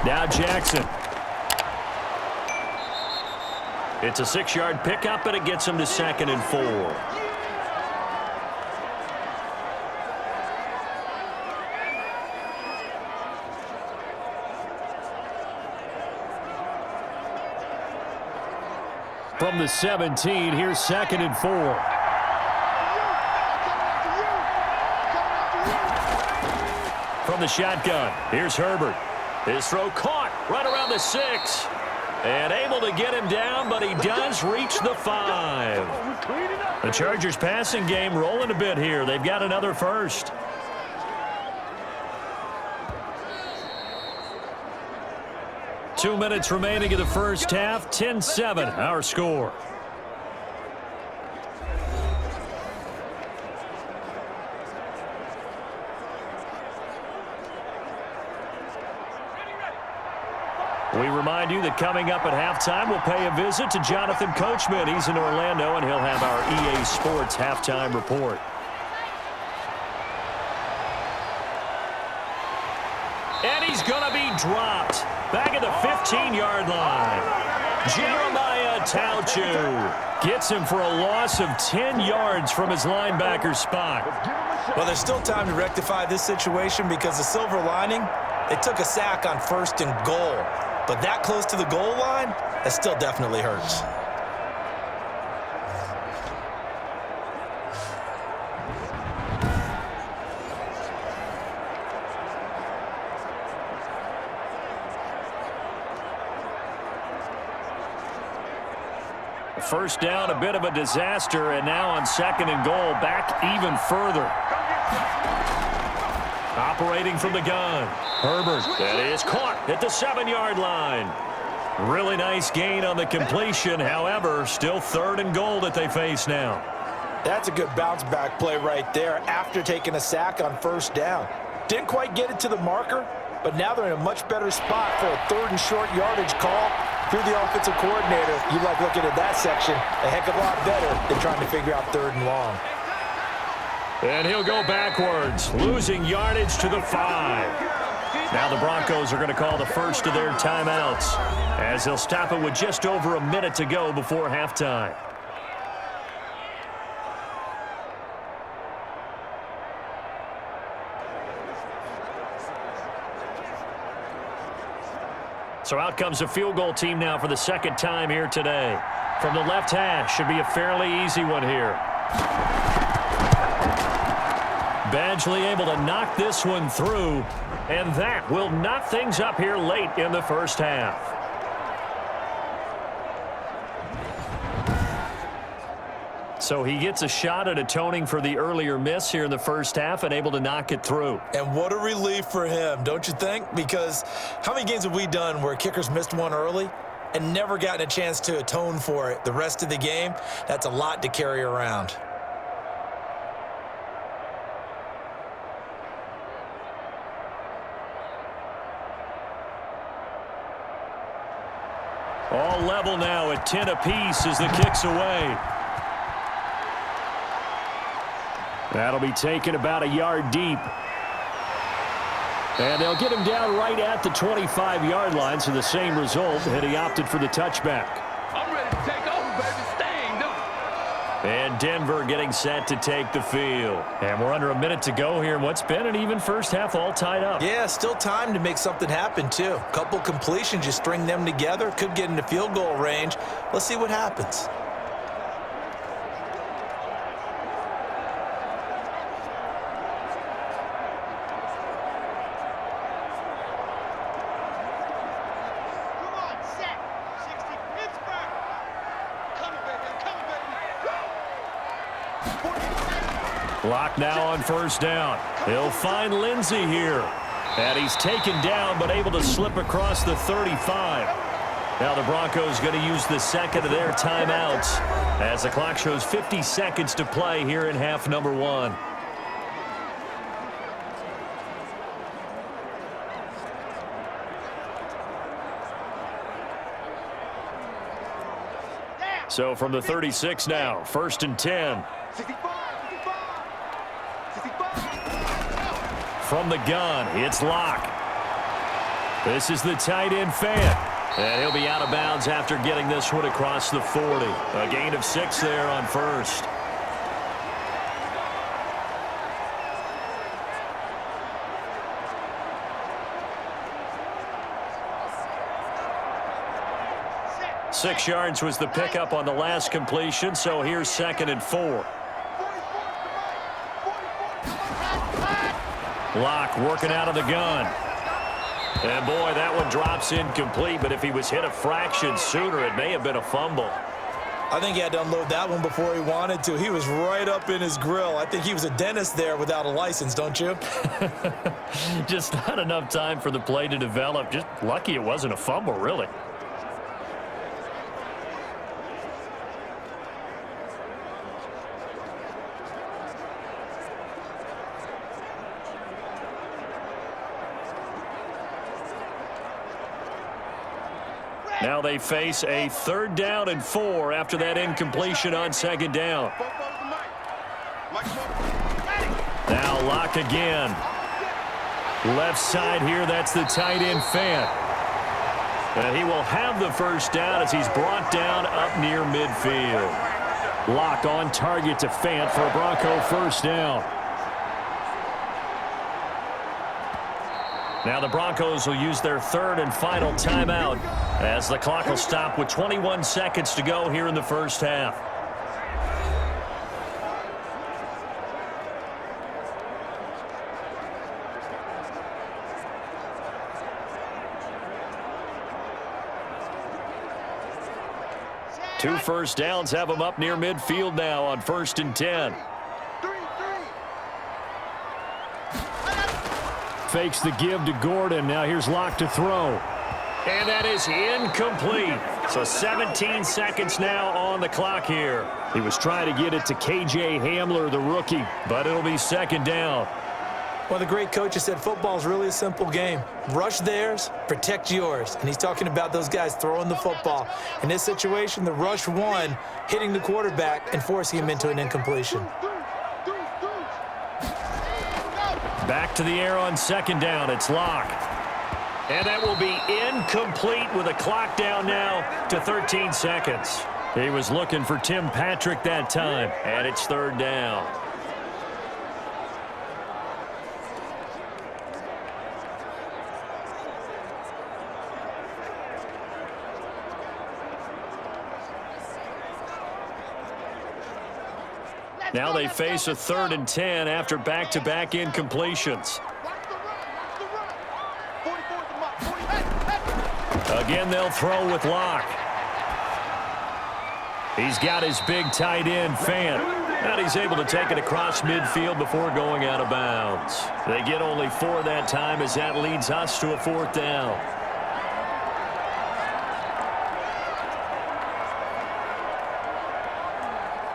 Now Jackson. It's a 6-yard pickup, and it gets him to 2nd and 4. From the 17, here's 2nd and 4. From the shotgun, here's Herbert. His throw caught right around the 6. And able to get him down, but he does reach the 5. The Chargers passing game rolling a bit here. They've got another first. Two minutes remaining in the first half. 10-7, our score. We remind you that coming up at halftime, we'll pay a visit to Jonathan Coachman. He's in Orlando, and he'll have our EA Sports halftime report. And he's going to be dropped. Back at the 15-yard line. Jeremiah Tauchu gets him for a loss of 10 yards from his linebacker spot. Well, there's still time to rectify this situation because the silver lining, they took a sack on 1st and goal. But that close to the goal line, that still definitely hurts. First down, a bit of a disaster, and now on 2nd and goal, back even further. Operating from the gun, Herbert. That is caught at the 7-yard line. Really nice gain on the completion. However, still 3rd and goal that they face now. That's a good bounce-back play right there after taking a sack on 1st down. Didn't quite get it to the marker, but now they're in a much better spot for a 3rd and short yardage call. If you're the offensive coordinator, you like looking at that section a heck of a lot better than trying to figure out 3rd and long. And he'll go backwards, losing yardage to the 5. Now the Broncos are going to call the first of their timeouts as they'll stop it with just over a minute to go before halftime. So out comes a field goal team now for the 2nd time here today. From the left hash, should be a fairly easy one here. Badgley able to knock this one through, and that will knock things up here late in the first half. So he gets a shot at atoning for the earlier miss here in the first half and able to knock it through. And what a relief for him, don't you think? Because how many games have we done where kickers missed one early and never gotten a chance to atone for it the rest of the game? That's a lot to carry around. All level now at 10 apiece as the kick's away. That'll be taken about a yard deep. And they'll get him down right at the 25-yard line, so the same result, and he opted for the touchback. I'm ready to take over, baby. Staying, though. And Denver getting set to take the field. And we're under a minute to go here in what's been an even first half, all tied up. Yeah, still time to make something happen, too. Couple completions, you string them together, could get into field goal range. Let's see what happens. Clock now on first down. He'll find Lindsey here. And he's taken down but able to slip across the 35. Now the Broncos going to use the second of their timeouts as the clock shows 50 seconds to play here in half number 1. So from the 36 now, 1st and 10. From the gun, it's Locke. This is the tight end Fant. And he'll be out of bounds after getting this one across the 40. A gain of 6 there on first. Six yards was the pickup on the last completion, so here's 2nd and 4. Locke working out of the gun. And boy, that one drops incomplete, but if he was hit a fraction sooner, it may have been a fumble. I think he had to unload that one before he wanted to. He was right up in his grill. I think he was a dentist there without a license, don't you? Just not enough time for the play to develop. Just lucky it wasn't a fumble, really. Now they face a 3rd down and 4 after that incompletion on 2nd down. Now Locke again. Left side here, that's the tight end Fant. And he will have the 1st down as he's brought down up near midfield. Locke on target to Fant for a Bronco 1st down. Now the Broncos will use their 3rd and final timeout as the clock will stop with 21 seconds to go here in the 1st half. Two 1st downs have them up near midfield now on 1st and 10. Fakes the give to Gordon. Now here's Locke to throw. And that is incomplete. So 17 seconds now on the clock here. He was trying to get it to K.J. Hamler, the rookie, but it'll be 2nd down. Well, the great coach has said football is really a simple game. Rush theirs, protect yours. And he's talking about those guys throwing the football. In this situation, the rush won, hitting the quarterback and forcing him into an incompletion. Back to the air on 2nd down. It's Locke. And that will be incomplete with a clock down now to 13 seconds. He was looking for Tim Patrick that time, and it's 3rd down. Now they face a 3rd and 10 after back-to-back incompletions. Again, they'll throw with Locke. He's got his big tight end, Fant. And he's able to take it across midfield before going out of bounds. They get only 4 that time as that leads us to a 4th down.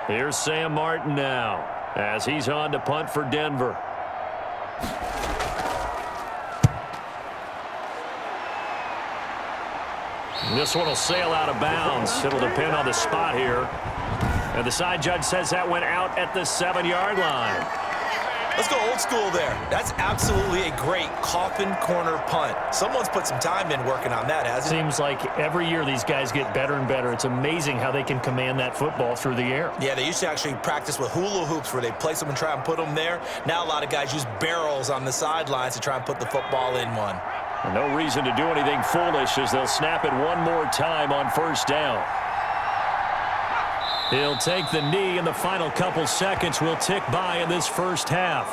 Here's Sam Martin now as he's on to punt for Denver. This one will sail out of bounds. It'll depend on the spot here. And the side judge says that went out at the 7-yard line. Let's go old school there. That's absolutely a great coffin corner punt. Someone's put some time in working on that, hasn't it? Seems like every year these guys get better and better. It's amazing how they can command that football through the air. Yeah, they used to actually practice with hula hoops where they place them and try and put them there. Now a lot of guys use barrels on the sidelines to try and put the football in one. And no reason to do anything foolish as they'll snap it one more time on 1st down. He'll take the knee, and the final couple seconds will tick by in this 1st half.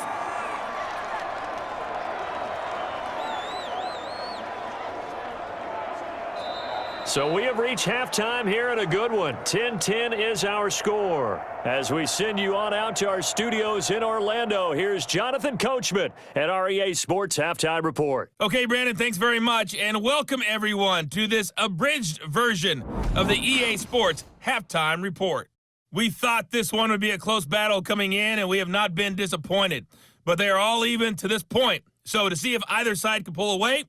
So we have reached halftime here in a good one. 10-10 is our score. As we send you on out to our studios in Orlando, here's Jonathan Coachman at REA Sports Halftime Report. Okay, Brandon, thanks very much, and welcome everyone to this abridged version of the EA Sports Halftime Report. We thought this one would be a close battle coming in, and we have not been disappointed. But they are all even to this point. So to see if either side can pull away,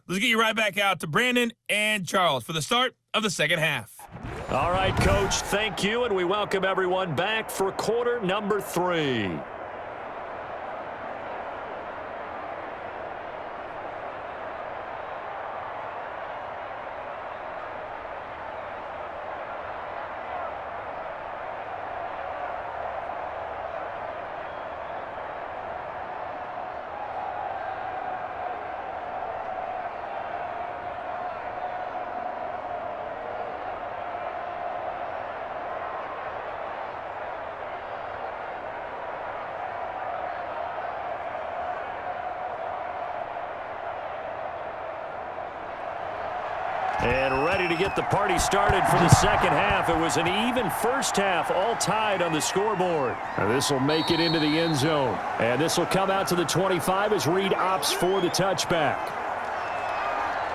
let's get you right back out to Brandon and Charles for the start of the 2nd half. All right, Coach, thank you, and we welcome everyone back for quarter number 3. And ready to get the party started for the second half. It was an even first half, all tied on the scoreboard. This will make it into the end zone. And this will come out to the 25 as Reed opts for the touchback.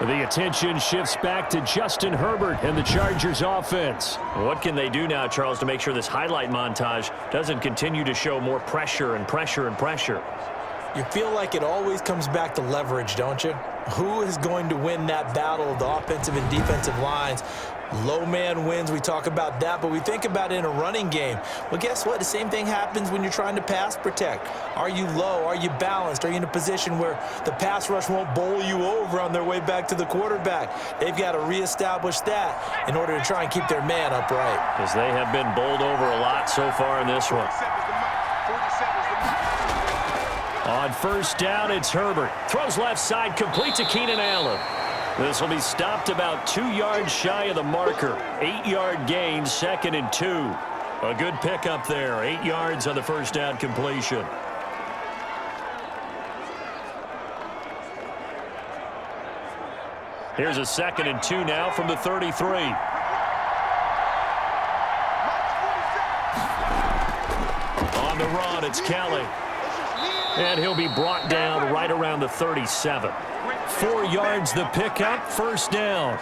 The attention shifts back to Justin Herbert and the Chargers offense. What can they do now, Charles, to make sure this highlight montage doesn't continue to show more pressure and pressure and pressure? You feel like it always comes back to leverage, don't you? Who is going to win that battle of the offensive and defensive lines? Low man wins. We talk about that, but we think about it in a running game. Well, guess what? The same thing happens when you're trying to pass protect. Are you low? Are you balanced? Are you in a position where the pass rush won't bowl you over on their way back to the quarterback? They've got to reestablish that in order to try and keep their man upright. Because they have been bowled over a lot so far in this one. On first down, it's Herbert. Throws left side, complete to Keenan Allen. This will be stopped about 2 yards shy of the marker. 8-yard gain, 2nd and 2. A good pickup there. 8 yards on the first down completion. Here's a 2nd and 2 now from the 33. On the run, it's Kelly. And he'll be brought down right around the 37. 4 yards the pickup, first down.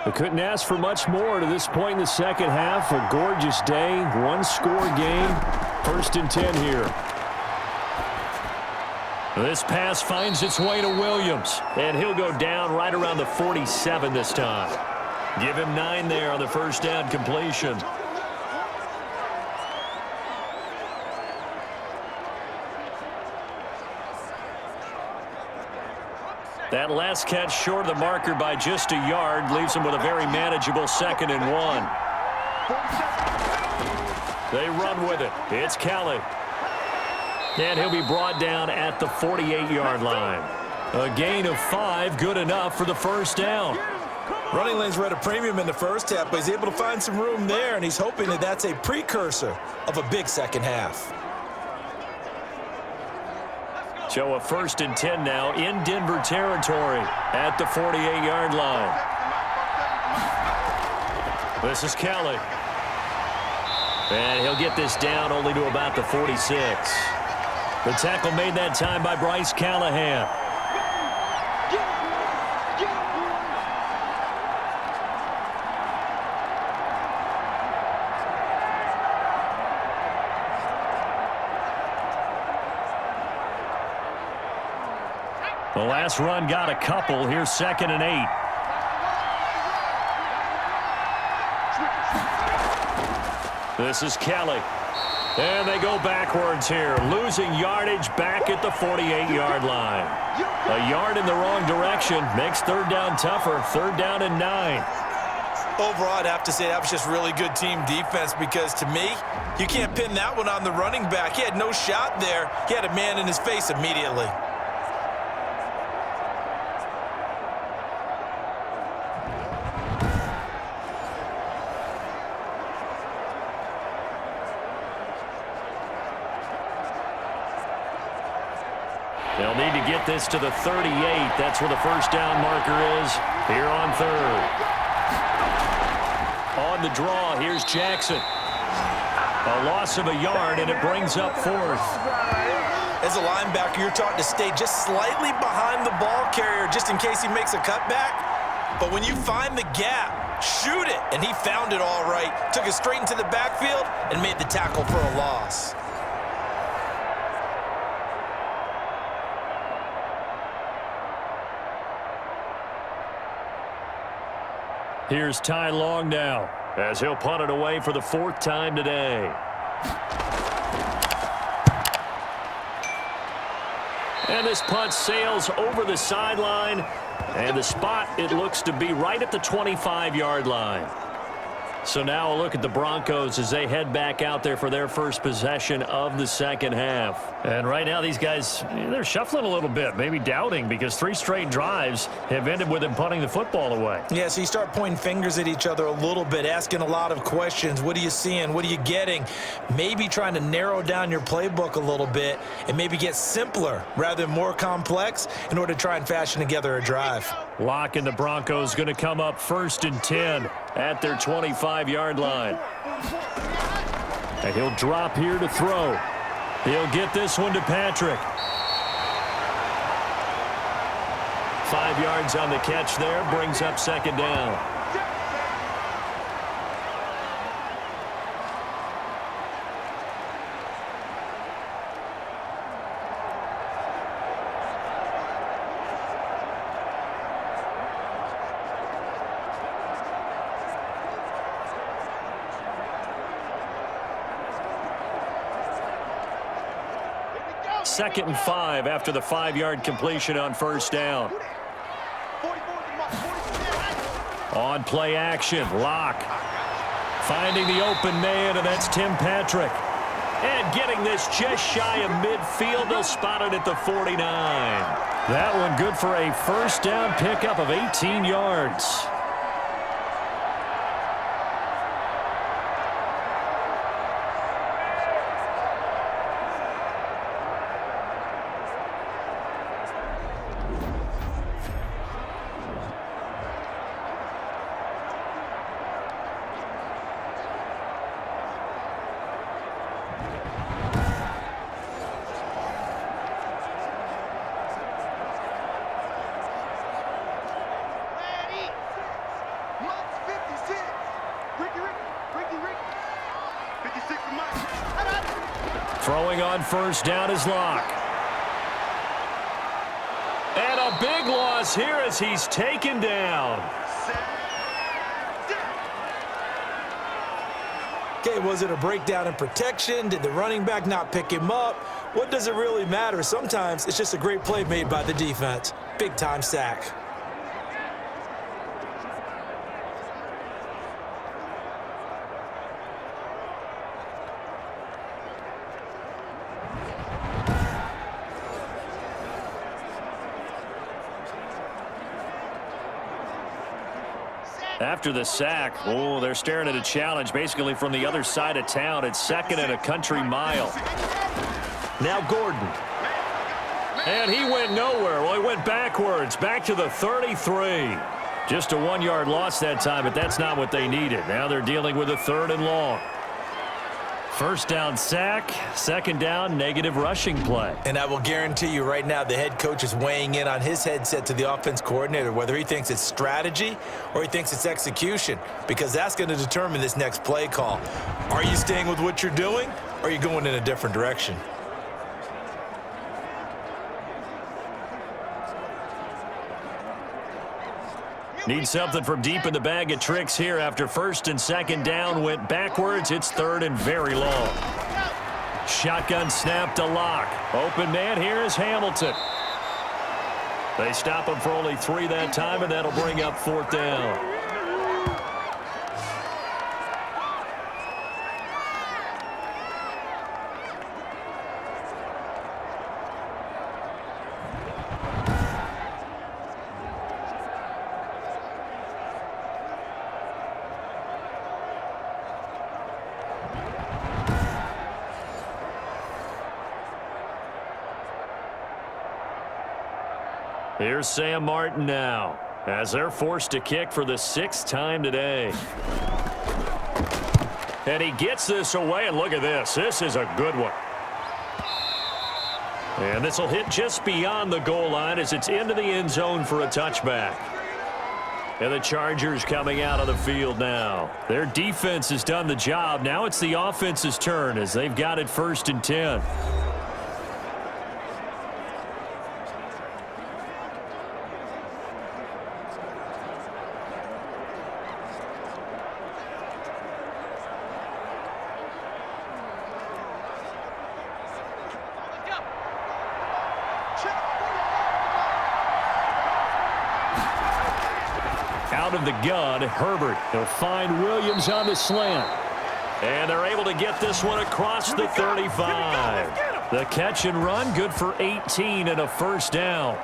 We couldn't ask for much more to this point in the second half. A gorgeous day, one-score game. 1st and 10 here. This pass finds its way to Williams, and he'll go down right around the 47 this time. Give him 9 there on the first down completion. That last catch short of the marker by just a yard leaves him with a very manageable 2nd and 1. They run with it. It's Kelly. And he'll be brought down at the 48-yard line. A gain of 5, good enough for the first down. Running lanes were at a premium in the first half, but he's able to find some room there, and he's hoping that that's a precursor of a big second half. So a 1st and 10 now in Denver territory at the 48-yard line. This is Kelly. And he'll get this down only to about the 46. The tackle made that time by Bryce Callahan. The last run got a couple. Here's 2nd and 8. This is Kelly. And they go backwards here, losing yardage back at the 48-yard line. A yard in the wrong direction makes 3rd down tougher. 3rd down and 9. Overall, I'd have to say that was just really good team defense because, to me, you can't pin that one on the running back. He had no shot there. He had a man in his face immediately. They'll need to get this to the 38. That's where the first down marker is here on 3rd. On the draw, here's Jackson. A loss of a yard, and it brings up 4th. As a linebacker, you're taught to stay just slightly behind the ball carrier just in case he makes a cutback. But when you find the gap, shoot it. And he found it all right. Took it straight into the backfield and made the tackle for a loss. Here's Ty Long now, as he'll punt it away for the 4th time today. And this punt sails over the sideline, and the spot, it looks to be right at the 25-yard line. So now a look at the Broncos as they head back out there for their first possession of the second half. And right now these guys, they're shuffling a little bit, maybe doubting, because 3 straight drives have ended with them punting the football away. Yeah, so you start pointing fingers at each other a little bit, asking a lot of questions. What are you seeing? What are you getting? Maybe trying to narrow down your playbook a little bit and maybe get simpler rather than more complex in order to try and fashion together a drive. Locke and the Broncos going to come up 1st and 10 at their 25-yard line. And he'll drop here to throw. He'll get this one to Patrick. 5 yards on the catch there, brings up 2nd down. Second and 5 after the 5-yard completion on 1st down. On play action, Locke finding the open man, and that's Tim Patrick. And getting this just shy of midfield, they'll spot it at the 49. That one good for a 1st down pickup of 18 yards. Throwing on 1st down is Locke. And a big loss here as he's taken down. Okay, was it a breakdown in protection? Did the running back not pick him up? What does it really matter? Sometimes it's just a great play made by the defense. Big-time sack. After the sack, they're staring at a challenge basically from the other side of town. It's 2nd and a country mile. Now Gordon. And he went nowhere. Well, he went backwards, back to the 33. Just a 1-yard loss that time, but that's not what they needed. Now they're dealing with a 3rd and long. 1st down sack, 2nd down negative rushing play. And I will guarantee you right now the head coach is weighing in on his headset to the offense coordinator, whether he thinks it's strategy or he thinks it's execution, because that's going to determine this next play call. Are you staying with what you're doing, or are you going in a different direction? Need something from deep in the bag of tricks here after 1st and 2nd down went backwards. It's 3rd and very long. Shotgun snap to Locke. Open man here is Hamilton. They stop him for only 3 that time, and that'll bring up 4th down. Here's Sam Martin now as they're forced to kick for the 6th time today. And he gets this away, and look at this. This is a good one. And this will hit just beyond the goal line as it's into the end zone for a touchback. And the Chargers coming out of the field now. Their defense has done the job. Now it's the offense's turn as they've got it 1st and 10. out of the gun. Herbert. He'll find Williams on the slant. And they're able to get this one across the 35. The catch and run, good for 18 and a first down.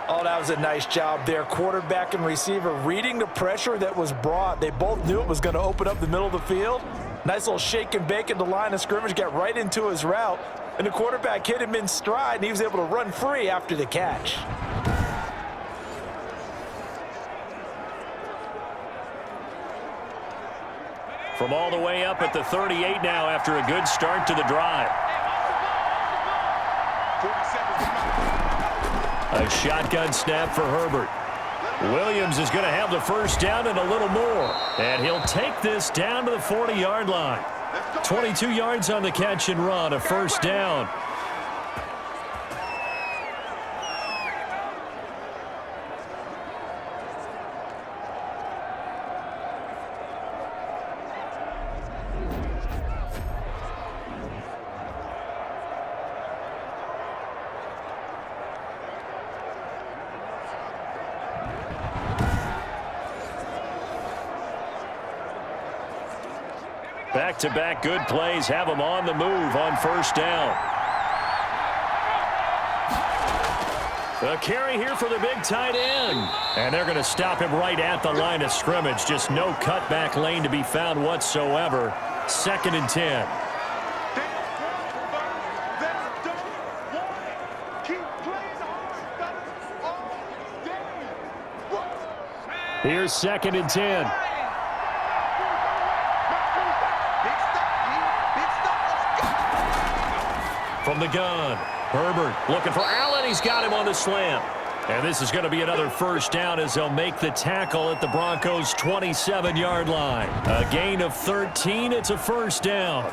Oh, that was a nice job there. Quarterback and receiver reading the pressure that was brought. They both knew it was going to open up the middle of the field. Nice little shake and bake at the line of scrimmage, got right into his route. And the quarterback hit him in stride, and he was able to run free after the catch. From all the way up at the 38 now after a good start to the drive. A shotgun snap for Herbert. Williams is going to have the first down and a little more. And he'll take this down to the 40-yard line. 22 yards on the catch and run, a first down. Back-to-back good plays have them on the move on first down. A carry here for the big tight end. And they're going to stop him right at the line of scrimmage. Just no cutback lane to be found whatsoever. 2nd and 10. Here's 2nd and 10. From the gun, Herbert looking for Allen. He's got him on the slant. And this is going to be another first down as they'll make the tackle at the Broncos' 27-yard line. A gain of 13. It's a first down.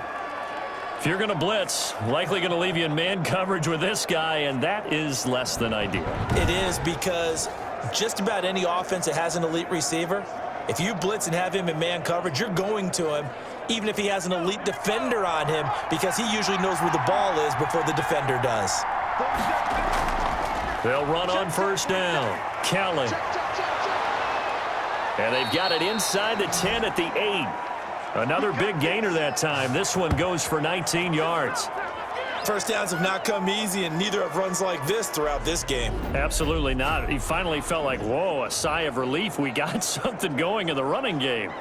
If you're going to blitz, likely going to leave you in man coverage with this guy, and that is less than ideal. It is, because just about any offense that has an elite receiver, if you blitz and have him in man coverage, you're going to him, even if he has an elite defender on him, because he usually knows where the ball is before the defender does. They'll run on first down. Kelly. And they've got it inside the 10 at the 8. Another big gainer that time. This one goes for 19 yards. First downs have not come easy, and neither have runs like this throughout this game. Absolutely not. He finally felt like, whoa, a sigh of relief. We got something going in the running game.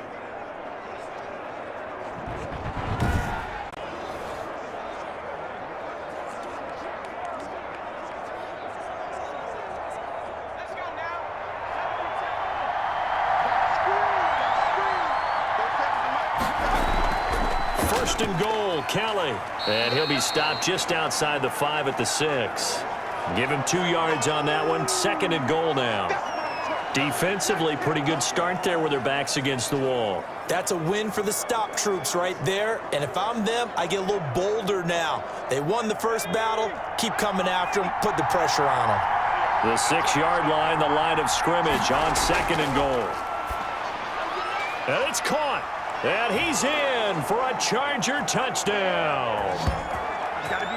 First and goal, Kelly. And he'll be stopped just outside the 5 at the 6. Give him 2 yards on that one. 2nd and goal now. Defensively, pretty good start there with their backs against the wall. That's a win for the stop troops right there. And if I'm them, I get a little bolder now. They won the first battle. Keep coming after them. Put the pressure on them. The 6-yard line, the line of scrimmage on 2nd and goal. And it's caught. And he's in for a Charger touchdown.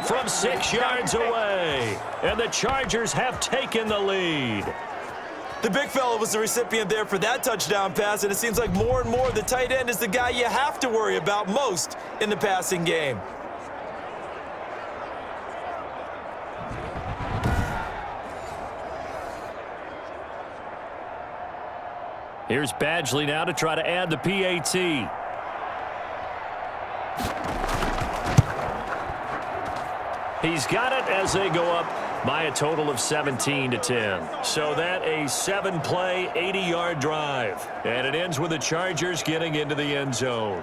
From 6 yards away. And the Chargers have taken the lead. The big fella was the recipient there for that touchdown pass, and it seems like more and more the tight end is the guy you have to worry about most in the passing game. Here's Badgley now to try to add the PAT. He's got it as they go up by a total of 17-10. So that a 7-play, 80-yard drive. And it ends with the Chargers getting into the end zone.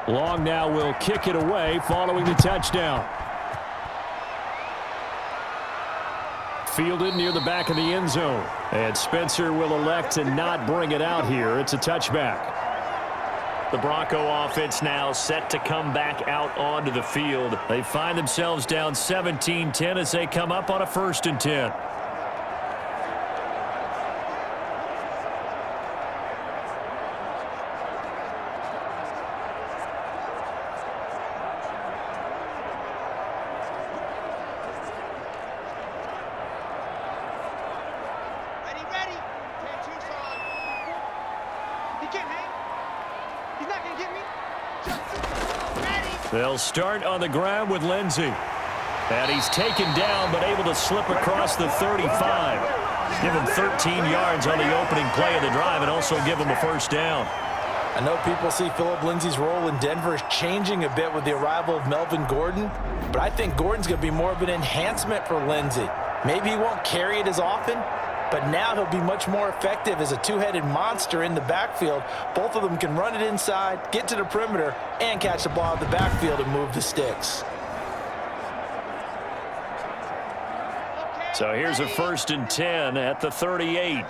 Long now will kick it away following the touchdown. fielded near the back of the end zone. And Spencer will elect to not bring it out here. It's a touchback. The Bronco offense now set to come back out onto the field. They find themselves down 17-10 as they come up on a 1st and 10. They'll start on the ground with Lindsey. And he's taken down but able to slip across the 35. Give him 13 yards on the opening play of the drive and also give him a 1st down. I know people see Phillip Lindsay's role in Denver is changing a bit with the arrival of Melvin Gordon, but I think Gordon's going to be more of an enhancement for Lindsay. Maybe he won't carry it as often, but now he'll be much more effective as a two-headed monster in the backfield. Both of them can run it inside, get to the perimeter, and catch the ball out of the backfield and move the sticks. So here's a 1st and 10 at the 38.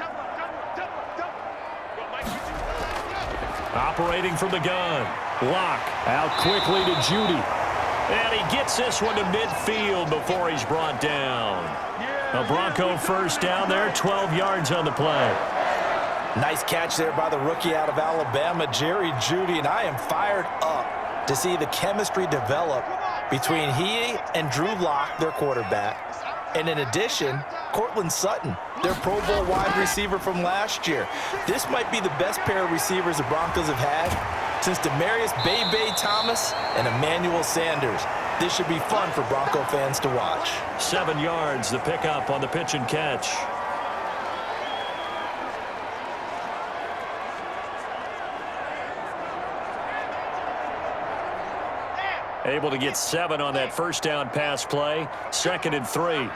Operating from the gun. Locke out quickly to Judy. And he gets this one to midfield before he's brought down. A Bronco 1st down there, 12 yards on the play. Nice catch there by the rookie out of Alabama, Jerry Jeudy, and I am fired up to see the chemistry develop between he and Drew Lock, their quarterback, and in addition, Cortland Sutton, their Pro Bowl wide receiver from last year. This might be the best pair of receivers the Broncos have had since Demaryius Bebe Thomas and Emmanuel Sanders. This should be fun for Bronco fans to watch. 7 yards, the pickup on the pitch and catch. Able to get 7 on that 1st down pass play. 2nd and 3.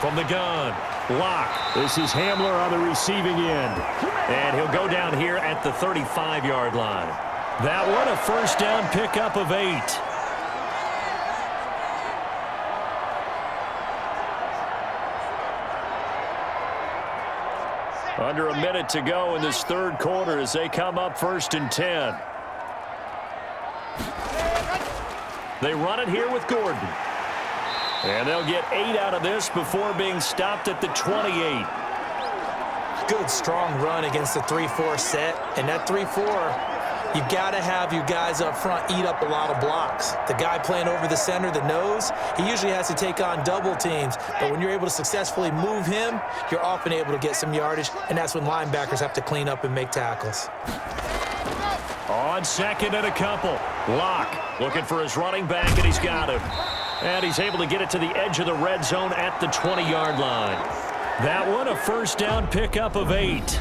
From the gun, Locke. This is Hamler on the receiving end. And he'll go down here at the 35-yard line. That one a 1st down pickup of 8. Under a minute to go in this 3rd quarter as they come up 1st and 10. They run it here with Gordon. And they'll get 8 out of this before being stopped at the 28. Good, strong run against the 3-4 set. And that 3-4, you've got to have you guys up front eat up a lot of blocks. The guy playing over the center, the nose, he usually has to take on double teams. But when you're able to successfully move him, you're often able to get some yardage, and that's when linebackers have to clean up and make tackles. On 2nd and a couple. Locke looking for his running back, and he's got him. And he's able to get it to the edge of the red zone at the 20-yard line. That one a 1st down pickup of 8.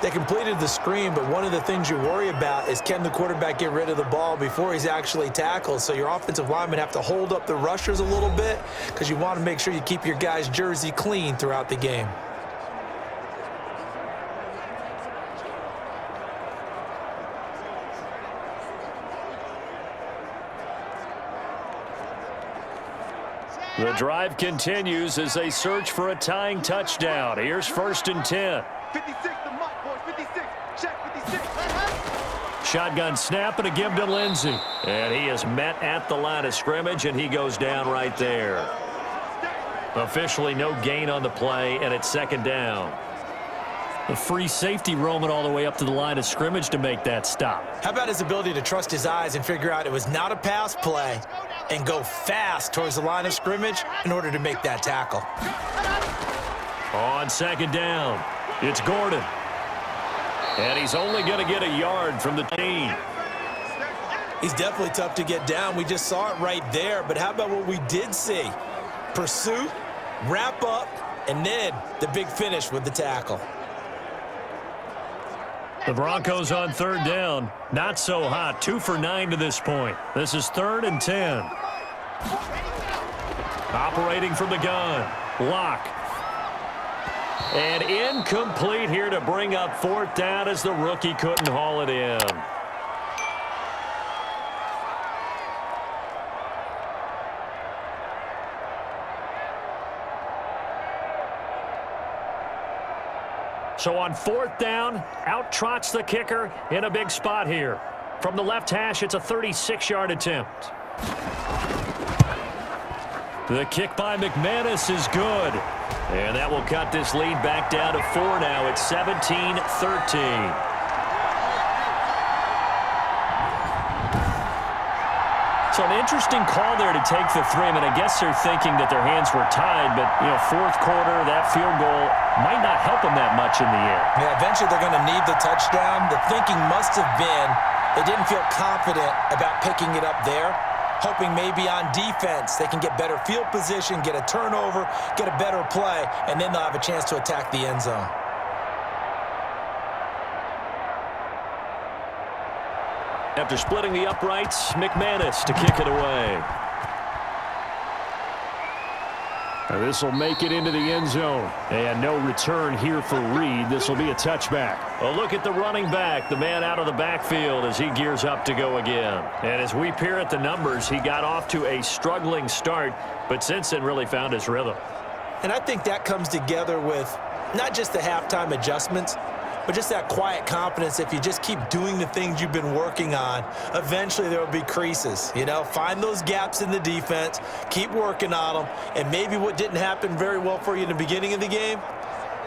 They completed the screen, but one of the things you worry about is can the quarterback get rid of the ball before he's actually tackled? So your offensive linemen have to hold up the rushers a little bit because you want to make sure you keep your guy's jersey clean throughout the game. The drive continues as they search for a tying touchdown. Here's 1st and 10. 56, the mark, boys. 56. Check 56. Shotgun snap and a give to Lindsey. And he is met at the line of scrimmage, and he goes down right there. Officially no gain on the play, and it's 2nd down. The free safety roaming all the way up to the line of scrimmage to make that stop. How about his ability to trust his eyes and figure out it was not a pass play and go fast towards the line of scrimmage in order to make that tackle. On 2nd down, it's Gordon. And he's only going to get a yard from the team. He's definitely tough to get down. We just saw it right there. But how about what we did see? Pursuit, wrap up, and then the big finish with the tackle. The Broncos on 3rd down. Not so hot. 2 for 9 to this point. This is 3rd and 10. Operating from the gun. Locke. And incomplete here to bring up 4th down as the rookie couldn't haul it in. So on 4th down, out trots the kicker in a big spot here. From the left hash, it's a 36-yard attempt. The kick by McManus is good. And that will cut this lead back down to 4 now. It's 17-13. So an interesting call there to take the 3. I mean, I guess they're thinking that their hands were tied, but, you know, 4th quarter, that field goal might not help them that much in the end. Yeah, eventually they're going to need the touchdown. The thinking must have been they didn't feel confident about picking it up there, hoping maybe on defense they can get better field position, get a turnover, get a better play, and then they'll have a chance to attack the end zone. After splitting the uprights, McManus to kick it away. This will make it into the end zone. And no return here for Reed. This will be a touchback. Well, look at the running back, the man out of the backfield as he gears up to go again. And as we peer at the numbers, he got off to a struggling start, but since then really found his rhythm. And I think that comes together with not just the halftime adjustments, but just that quiet confidence. If you just keep doing the things you've been working on, eventually there will be creases. You know, find those gaps in the defense, keep working on them, and maybe what didn't happen very well for you in the beginning of the game,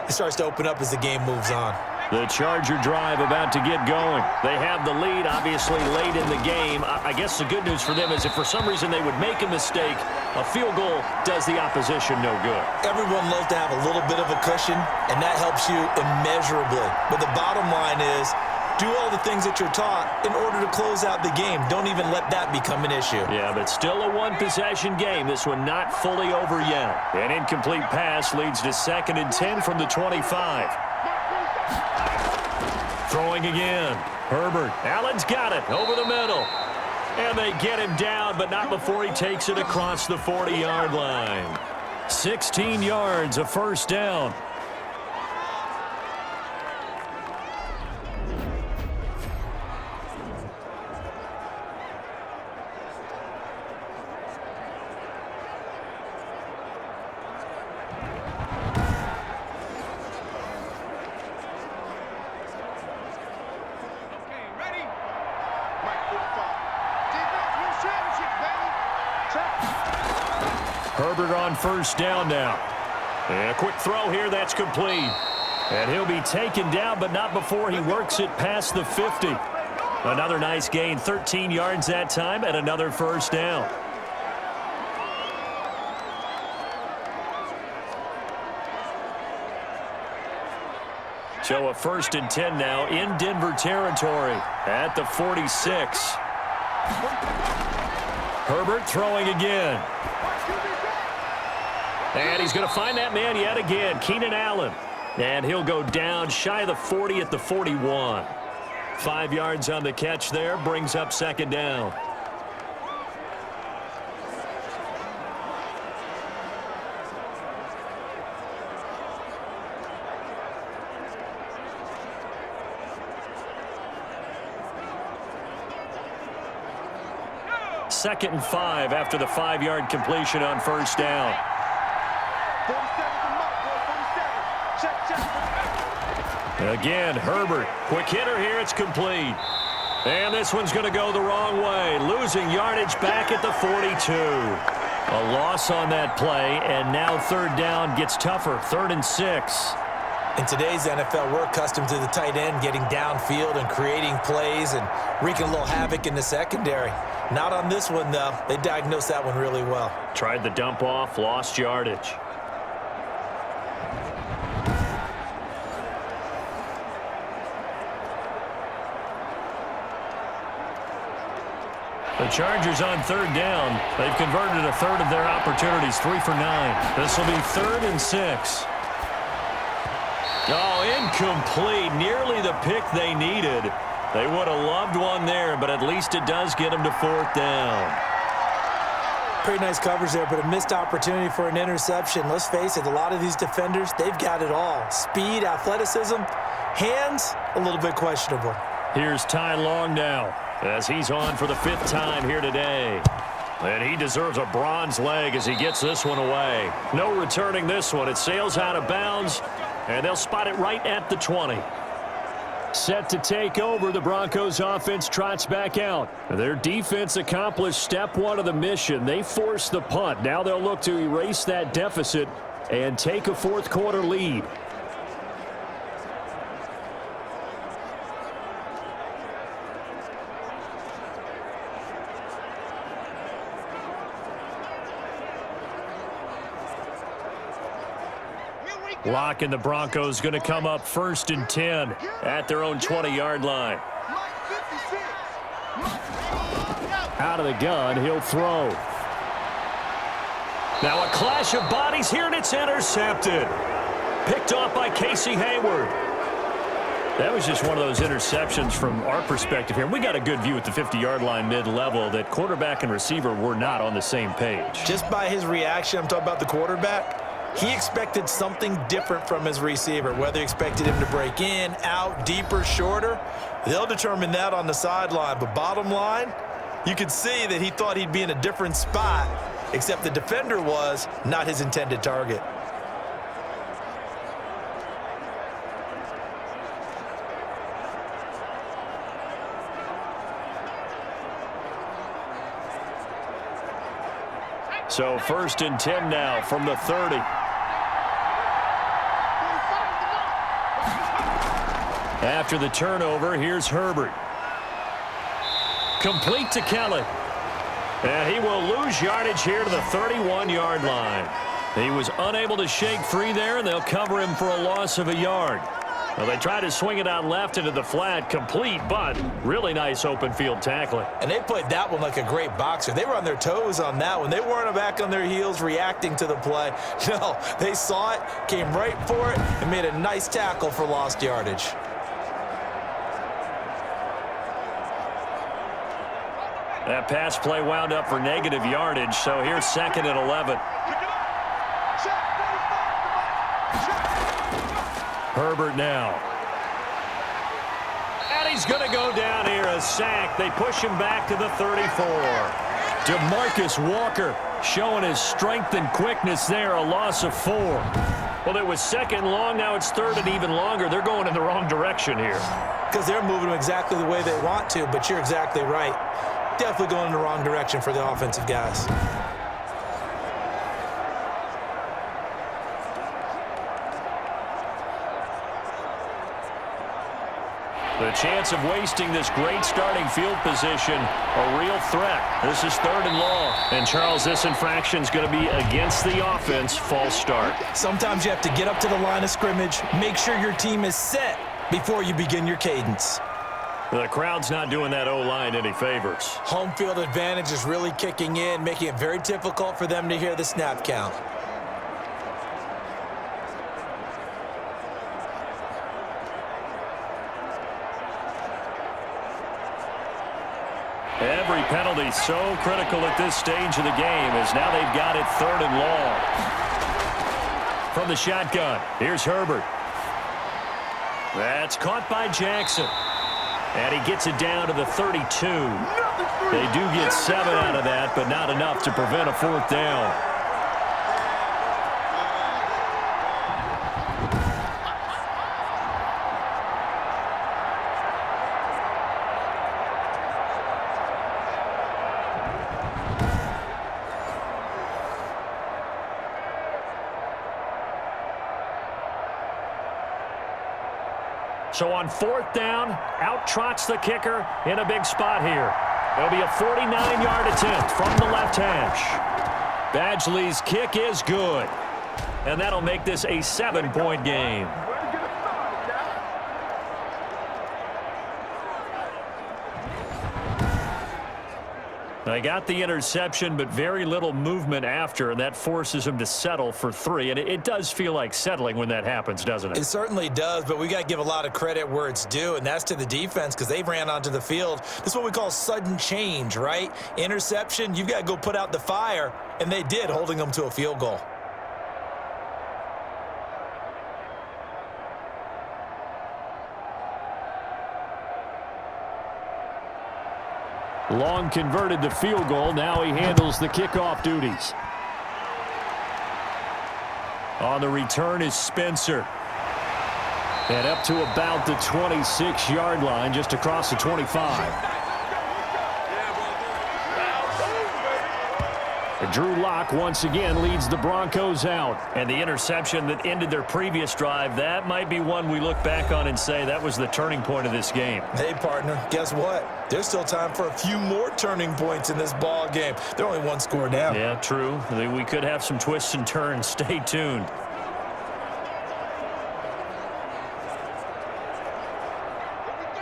it starts to open up as the game moves on. The Charger drive about to get going. They have the lead, obviously, late in the game. I guess the good news for them is if for some reason they would make a mistake, a field goal does the opposition no good. Everyone loves to have a little bit of a cushion, and that helps you immeasurably. But the bottom line is, do all the things that you're taught in order to close out the game. Don't even let that become an issue. Yeah, but still a one-possession game. This one not fully over yet. An incomplete pass leads to 2nd and 10 from the 25. Throwing again. Herbert. Allen's got it over the middle. And they get him down, but not before he takes it across the 40-yard line. 16 yards, a first down. Herbert on first down now. And a quick throw here, that's complete. And he'll be taken down, but not before he works it past the 50. Another nice gain, 13 yards that time, and another first down. So a 1st and 10 now in Denver territory at the 46. Herbert throwing again. And he's going to find that man yet again, Keenan Allen. And he'll go down shy of the 40 at the 41. 5 yards on the catch there, brings up 2nd down. Second and 5 after the 5-yard completion on first down. 47 the mark, boy, 47. Check. Again, Herbert. Quick hitter here. It's complete. And this one's going to go the wrong way. Losing yardage back at the 42. A loss on that play, and now 3rd down gets tougher. 3rd and 6. In today's NFL, we're accustomed to the tight end getting downfield and creating plays and wreaking a little havoc in the secondary. Not on this one, though. They diagnosed that one really well. Tried the dump off, lost yardage. The Chargers on 3rd down. They've converted a third of their opportunities, 3 for 9. This will be 3rd and 6. Oh, incomplete. Nearly the pick they needed. They would have loved one there, but at least it does get them to 4th down. Pretty nice coverage there, but a missed opportunity for an interception. Let's face it, a lot of these defenders, they've got it all. Speed, athleticism, hands, a little bit questionable. Here's Ty Long now, as he's on for the 5th time here today. And he deserves a bronze leg as he gets this one away. No returning this one. It sails out of bounds, And they'll spot it right at the 20. Set to take over, the Broncos offense trots back out. Their defense accomplished step one of the mission. They forced the punt. Now they'll look to erase that deficit and take a fourth quarter lead. Lock and the Broncos going to come up 1st and 10 at their own 20-yard line. Out of the gun, he'll throw. Now a clash of bodies here, and it's intercepted. Picked off by Casey Hayward. That was just one of those interceptions from our perspective here. We got a good view at the 50-yard line mid-level that quarterback and receiver were not on the same page. Just by his reaction, I'm talking about the quarterback, he expected something different from his receiver, whether he expected him to break in, out, deeper, shorter. They'll determine that on the sideline. But bottom line, you could see that he thought he'd be in a different spot, except the defender was not his intended target. So 1st and 10 now from the 30. After the turnover, here's Herbert. Complete to Kelly. And he will lose yardage here to the 31-yard line. He was unable to shake free there, and they'll cover him for a loss of a yard. Well, they tried to swing it out left into the flat, complete, but really nice open field tackling. And they played that one like a great boxer. They were on their toes on that one. They weren't back on their heels reacting to the play. No, they saw it, came right for it, and made a nice tackle for lost yardage. That pass play wound up for negative yardage, so here's 2nd and 11. Herbert now. And he's going to go down here, a sack. They push him back to the 34. DeMarcus Walker showing his strength and quickness there, a loss of 4. Well, it was 2nd long, now it's 3rd and even longer. They're going in the wrong direction here. Because they're moving them exactly the way they want to, but you're exactly right. Definitely going in the wrong direction for the offensive guys. The chance of wasting this great starting field position, a real threat. This is 3rd and long. And, Charles, this infraction is going to be against the offense. False start. Sometimes you have to get up to the line of scrimmage, make sure your team is set before you begin your cadence. The crowd's not doing that O-line any favors. Home field advantage is really kicking in, making it very difficult for them to hear the snap count. Every penalty so critical at this stage of the game as now they've got it 3rd and long. From the shotgun, here's Herbert. That's caught by Jackson. And he gets it down to the 32. They do get 7 out of that, but not enough to prevent a 4th down. So on 4th down, out trots the kicker in a big spot here. It'll be a 49-yard attempt from the left hash. Badgley's kick is good. And that'll make this a 7-point game. They got the interception, but very little movement after, and that forces him to settle for 3. And it does feel like settling when that happens, doesn't it? It certainly does, but we got to give a lot of credit where it's due, and that's to the defense because they ran onto the field. This is what we call sudden change, right? Interception, you've got to go put out the fire, and they did, holding them to a field goal. Long converted the field goal. Now he handles the kickoff duties. On the return is Spencer. And up to about the 26-yard line, just across the 25. Drew Lock once again leads the Broncos out. And the interception that ended their previous drive, that might be one we look back on and say that was the turning point of this game. Hey, partner, guess what? There's still time for a few more turning points in this ball game. They're only one score down. Yeah, true. We could have some twists and turns. Stay tuned.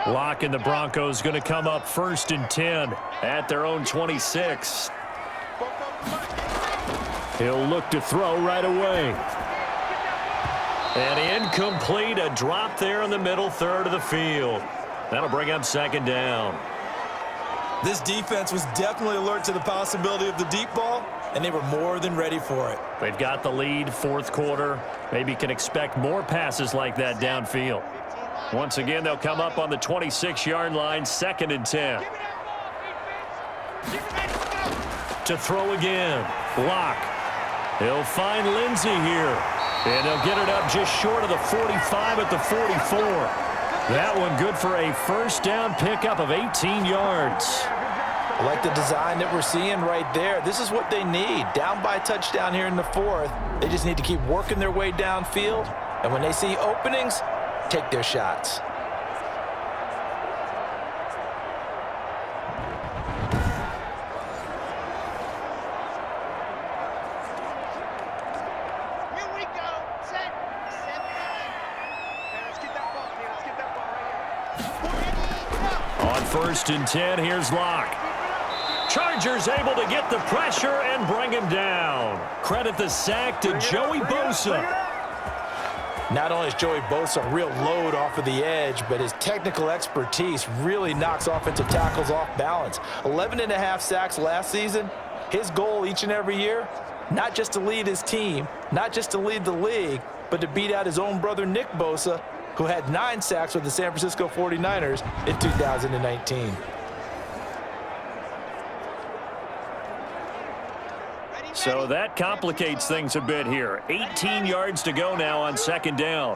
Lock and the Broncos going to come up 1st and 10 at their own 26. He'll look to throw right away. And incomplete, a drop there in the middle third of the field. That'll bring up 2nd down. This defense was definitely alert to the possibility of the deep ball, and they were more than ready for it. They've got the lead, 4th quarter. Maybe can expect more passes like that downfield. Once again, they'll come up on the 26-yard line, 2nd and 10. To throw again. Lock. He'll find Lindsey here. And he'll get it up just short of the 45 at the 44. That one good for a 1st down pickup of 18 yards. I like the design that we're seeing right there. This is what they need. Down by a touchdown here in the 4th. They just need to keep working their way downfield. And when they see openings, take their shots. On 1st and 10, here's Lock. Chargers able to get the pressure and bring him down. Credit the sack to Joey Bosa. Not only is Joey Bosa a real load off of the edge, but his technical expertise really knocks offensive tackles off balance. 11.5 sacks last season. His goal each and every year, not just to lead his team, not just to lead the league, but to beat out his own brother Nick Bosa, who had 9 sacks with the San Francisco 49ers in 2019. So that complicates things a bit here. 18 yards to go now on 2nd down.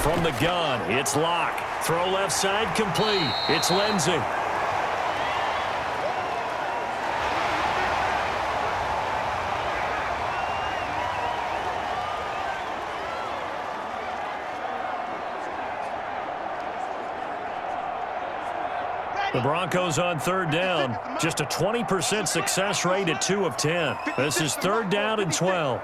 From the gun, it's Lock. Throw left side complete. It's Lindsey. The Broncos on 3rd down. Just a 20% success rate at 2 of 10. This is 3rd down and 12.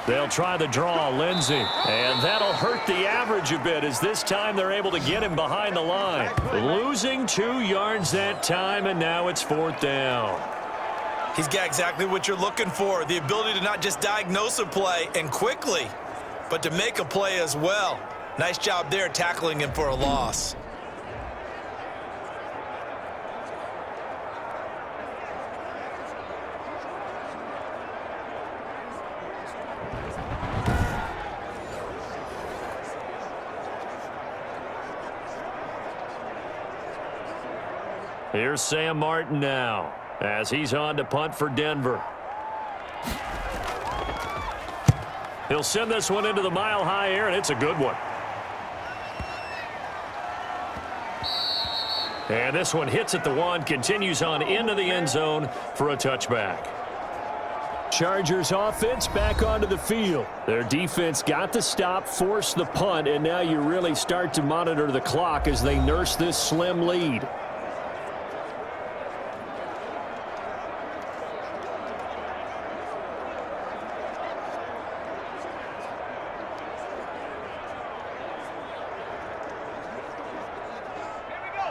They'll try the draw, Lindsey. And that'll hurt the average a bit as this time they're able to get him behind the line. Losing 2 yards that time, and now it's 4th down. He's got exactly what you're looking for, the ability to not just diagnose a play and quickly, but to make a play as well. Nice job there tackling him for a loss. Here's Sam Martin now as he's on to punt for Denver. He'll send this one into the mile-high air, and it's a good one. And this one hits at the 1, continues on into the end zone for a touchback. Chargers offense back onto the field. Their defense got the stop, forced the punt, and now you really start to monitor the clock as they nurse this slim lead.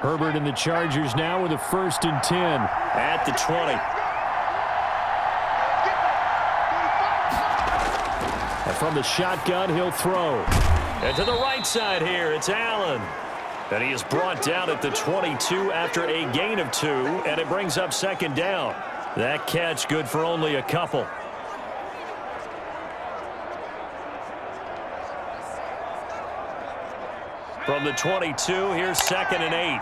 Herbert and the Chargers now with a 1st and 10 at the 20. And from the shotgun, he'll throw. And to the right side here, it's Allen. And he is brought down at the 22 after a gain of 2, and it brings up 2nd down. That catch good for only a couple. From the 22, here's 2nd and 8.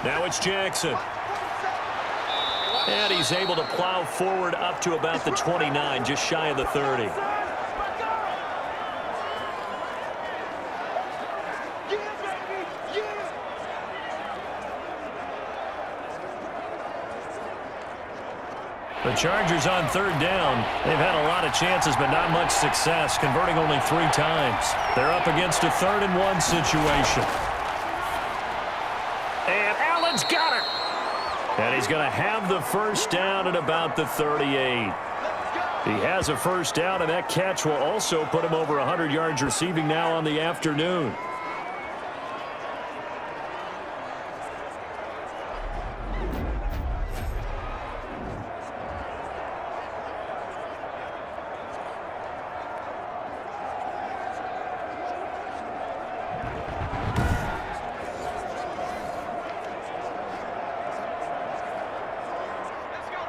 Now it's Jackson. And he's able to plow forward up to about the 29, just shy of the 30. The Chargers on third down. They've had a lot of chances, but not much success, converting only 3 times. They're up against a 3rd-and-1 situation. And Allen's got it. And he's going to have the first down at about the 38. He has a first down, and that catch will also put him over 100 yards receiving now on the afternoon.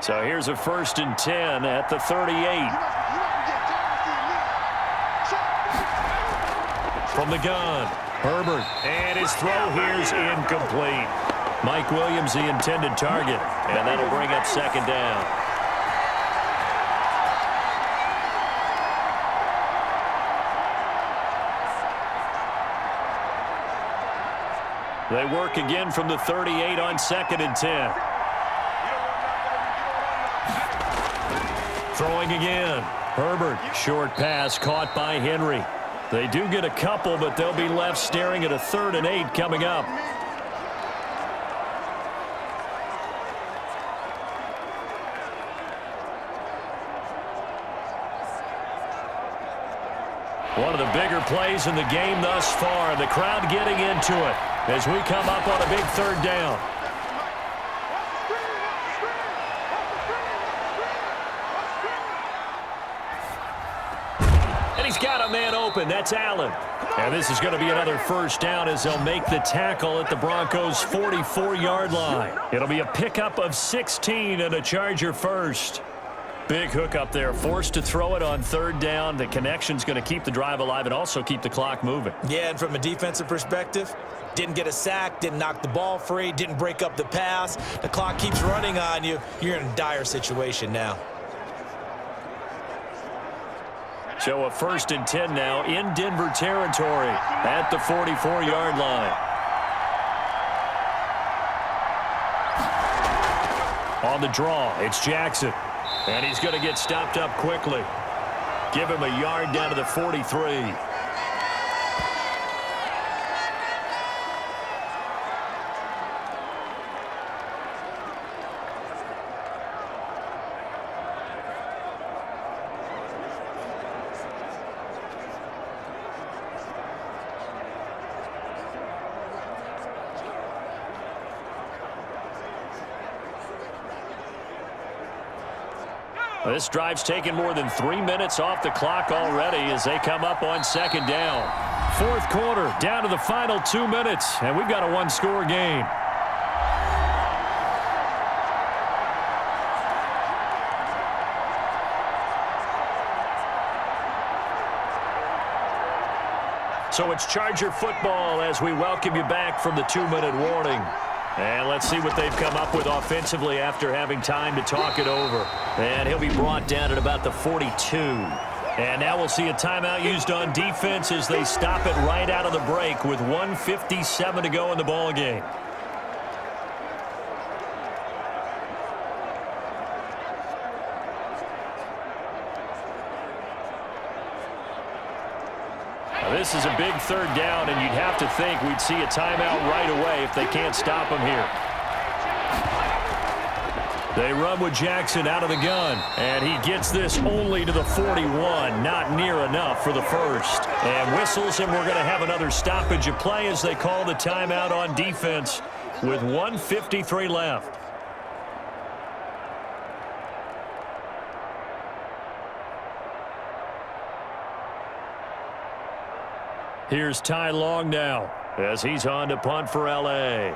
So here's a 1st and 10 at the 38. From the gun, Herbert, and his throw here's incomplete. Mike Williams, the intended target, and that'll bring up 2nd down. They work again from the 38 on 2nd and 10. Throwing again. Herbert, short pass caught by Henry. They do get a couple, but they'll be left staring at a 3rd and 8 coming up. One of the bigger plays in the game thus far. The crowd getting into it as we come up on a big 3rd down. He's got a man open. That's Allen. And this is going to be another first down as they'll make the tackle at the Broncos' 44-yard line. It'll be a pickup of 16 and a Charger first. Big hook up there. Forced to throw it on 3rd down. The connection's going to keep the drive alive and also keep the clock moving. Yeah, and from a defensive perspective, didn't get a sack, didn't knock the ball free, didn't break up the pass. The clock keeps running on you. You're in a dire situation now. So a 1st and 10 now in Denver territory at the 44-yard line. On the draw, it's Jackson. And he's going to get stopped up quickly. Give him a yard down to the 43. This drive's taken more than 3 minutes off the clock already as they come up on 2nd down. 4th quarter, down to the final 2 minutes, and we've got a 1-score game. So it's Charger football as we welcome you back from the 2-minute warning. And let's see what they've come up with offensively after having time to talk it over. And he'll be brought down at about the 42. And now we'll see a timeout used on defense as they stop it right out of the break with 1:57 to go in the ball game. This is a big 3rd down, and you'd have to think we'd see a timeout right away if they can't stop him here. They run with Jackson out of the gun, and he gets this only to the 41, not near enough for the first. And whistles, and we're going to have another stoppage of play as they call the timeout on defense with 1:53 left. Here's Ty Long now as he's on to punt for L.A.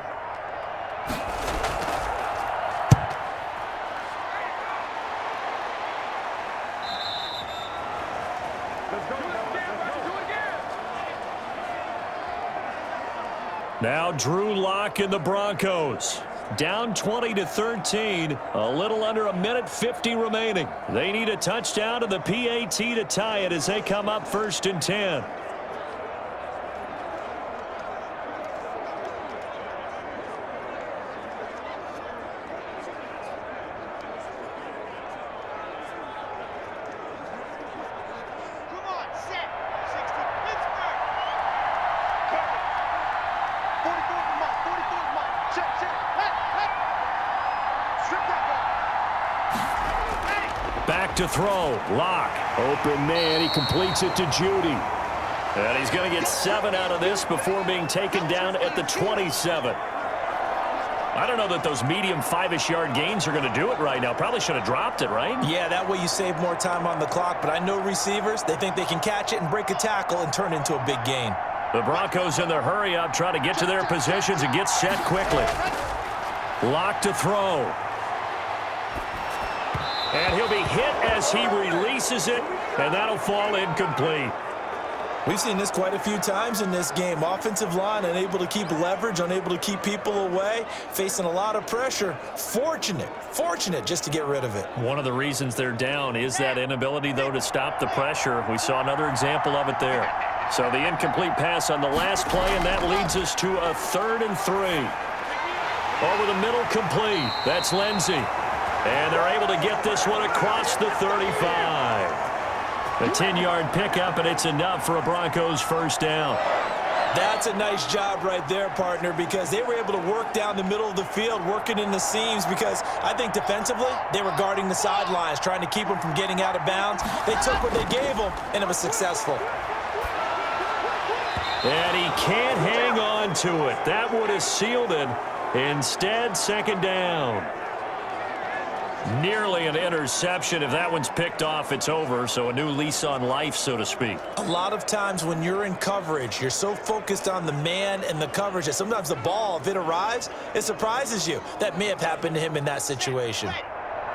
Now Drew Lock in the Broncos. Down 20-13, a little under a minute 50 remaining. They need a touchdown and the PAT to tie it as they come up 1st and 10. Back to throw. Lock. Open man. He completes it to Judy. And he's going to get 7 out of this before being taken down at the 27. I don't know that those medium 5-ish yard gains are going to do it right now. Probably should have dropped it, right? Yeah, that way you save more time on the clock. But I know receivers, they think they can catch it and break a tackle and turn it into a big gain. The Broncos in their hurry-up try to get to their positions and get set quickly. Lock to throw. And he'll be hit as he releases it, and that'll fall incomplete. We've seen this quite a few times in this game. Offensive line unable to keep leverage, unable to keep people away, facing a lot of pressure. Fortunate just to get rid of it. One of the reasons they're down is that inability, though, to stop the pressure. We saw another example of it there. So the incomplete pass on the last play, and that leads us to a 3rd and 3. Over the middle, complete. That's Lindsey. And they're able to get this one across the 35. A 10-yard pickup, and it's enough for a Broncos 1st down. That's a nice job right there, partner, because they were able to work down the middle of the field, working in the seams, because I think defensively they were guarding the sidelines, trying to keep them from getting out of bounds. They took what they gave them, and it was successful. And he can't hang on to it. That would have sealed it. Instead, 2nd down. Nearly an interception. If that one's picked off, it's over. So a new lease on life, so to speak. A lot of times when you're in coverage, you're so focused on the man and the coverage that sometimes the ball, if it arrives, it surprises you. That may have happened to him in that situation.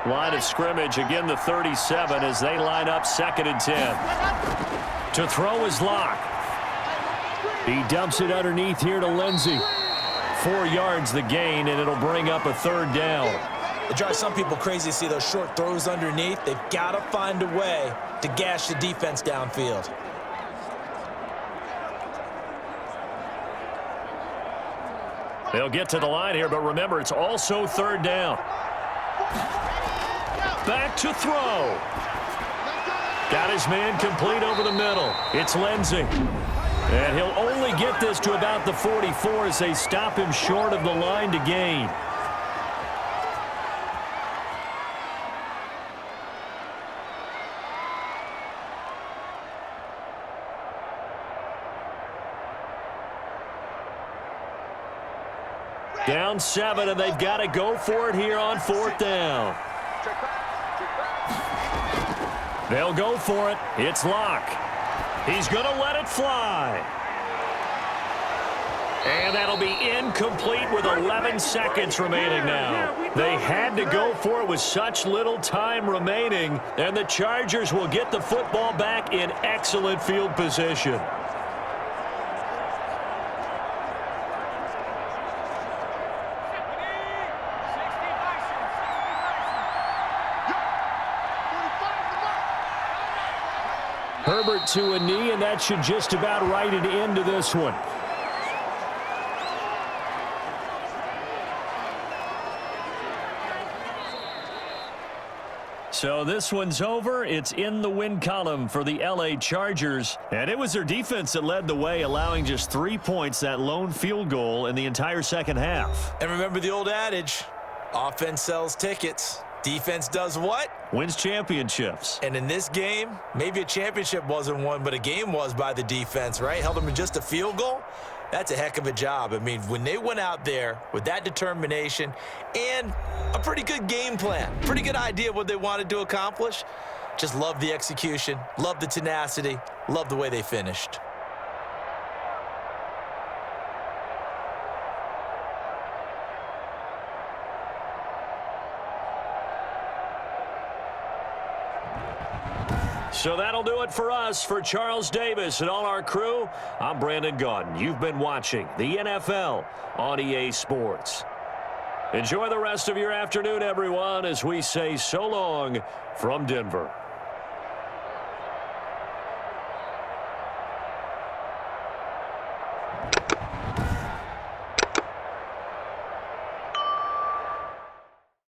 Line of scrimmage, again the 37 as they line up 2nd and 10. To throw is Lock. He dumps it underneath here to Lindsey. 4 yards the gain, and it'll bring up a 3rd down. It drives some people crazy to see those short throws underneath. They've got to find a way to gash the defense downfield. They'll get to the line here, but remember, it's also 3rd down. Back to throw. Got his man complete over the middle. It's Lindsey. And he'll only get this to about the 44 as they stop him short of the line to gain. Down 7, and they've got to go for it here on 4th down. They'll go for it. It's Lock. He's going to let it fly. And that'll be incomplete with 11 seconds remaining now. They had to go for it with such little time remaining, and the Chargers will get the football back in excellent field position. Herbert to a knee, and that should just about write it into this one. So this one's over. It's in the win column for the LA Chargers. And it was their defense that led the way, allowing just 3 points, that lone field goal in the entire 2nd half. And remember the old adage, offense sells tickets. Defense does what? Wins championships. And in this game, maybe a championship wasn't won, but a game was by the defense, right? Held them to just a field goal. That's a heck of a job. I mean, when they went out there with that determination and a pretty good game plan, pretty good idea what they wanted to accomplish, just love the execution, love the tenacity, love the way they finished. So that'll do it for us. For Charles Davis and all our crew, I'm Brandon Gaudin. You've been watching the NFL on EA Sports. Enjoy the rest of your afternoon, everyone, as we say so long from Denver.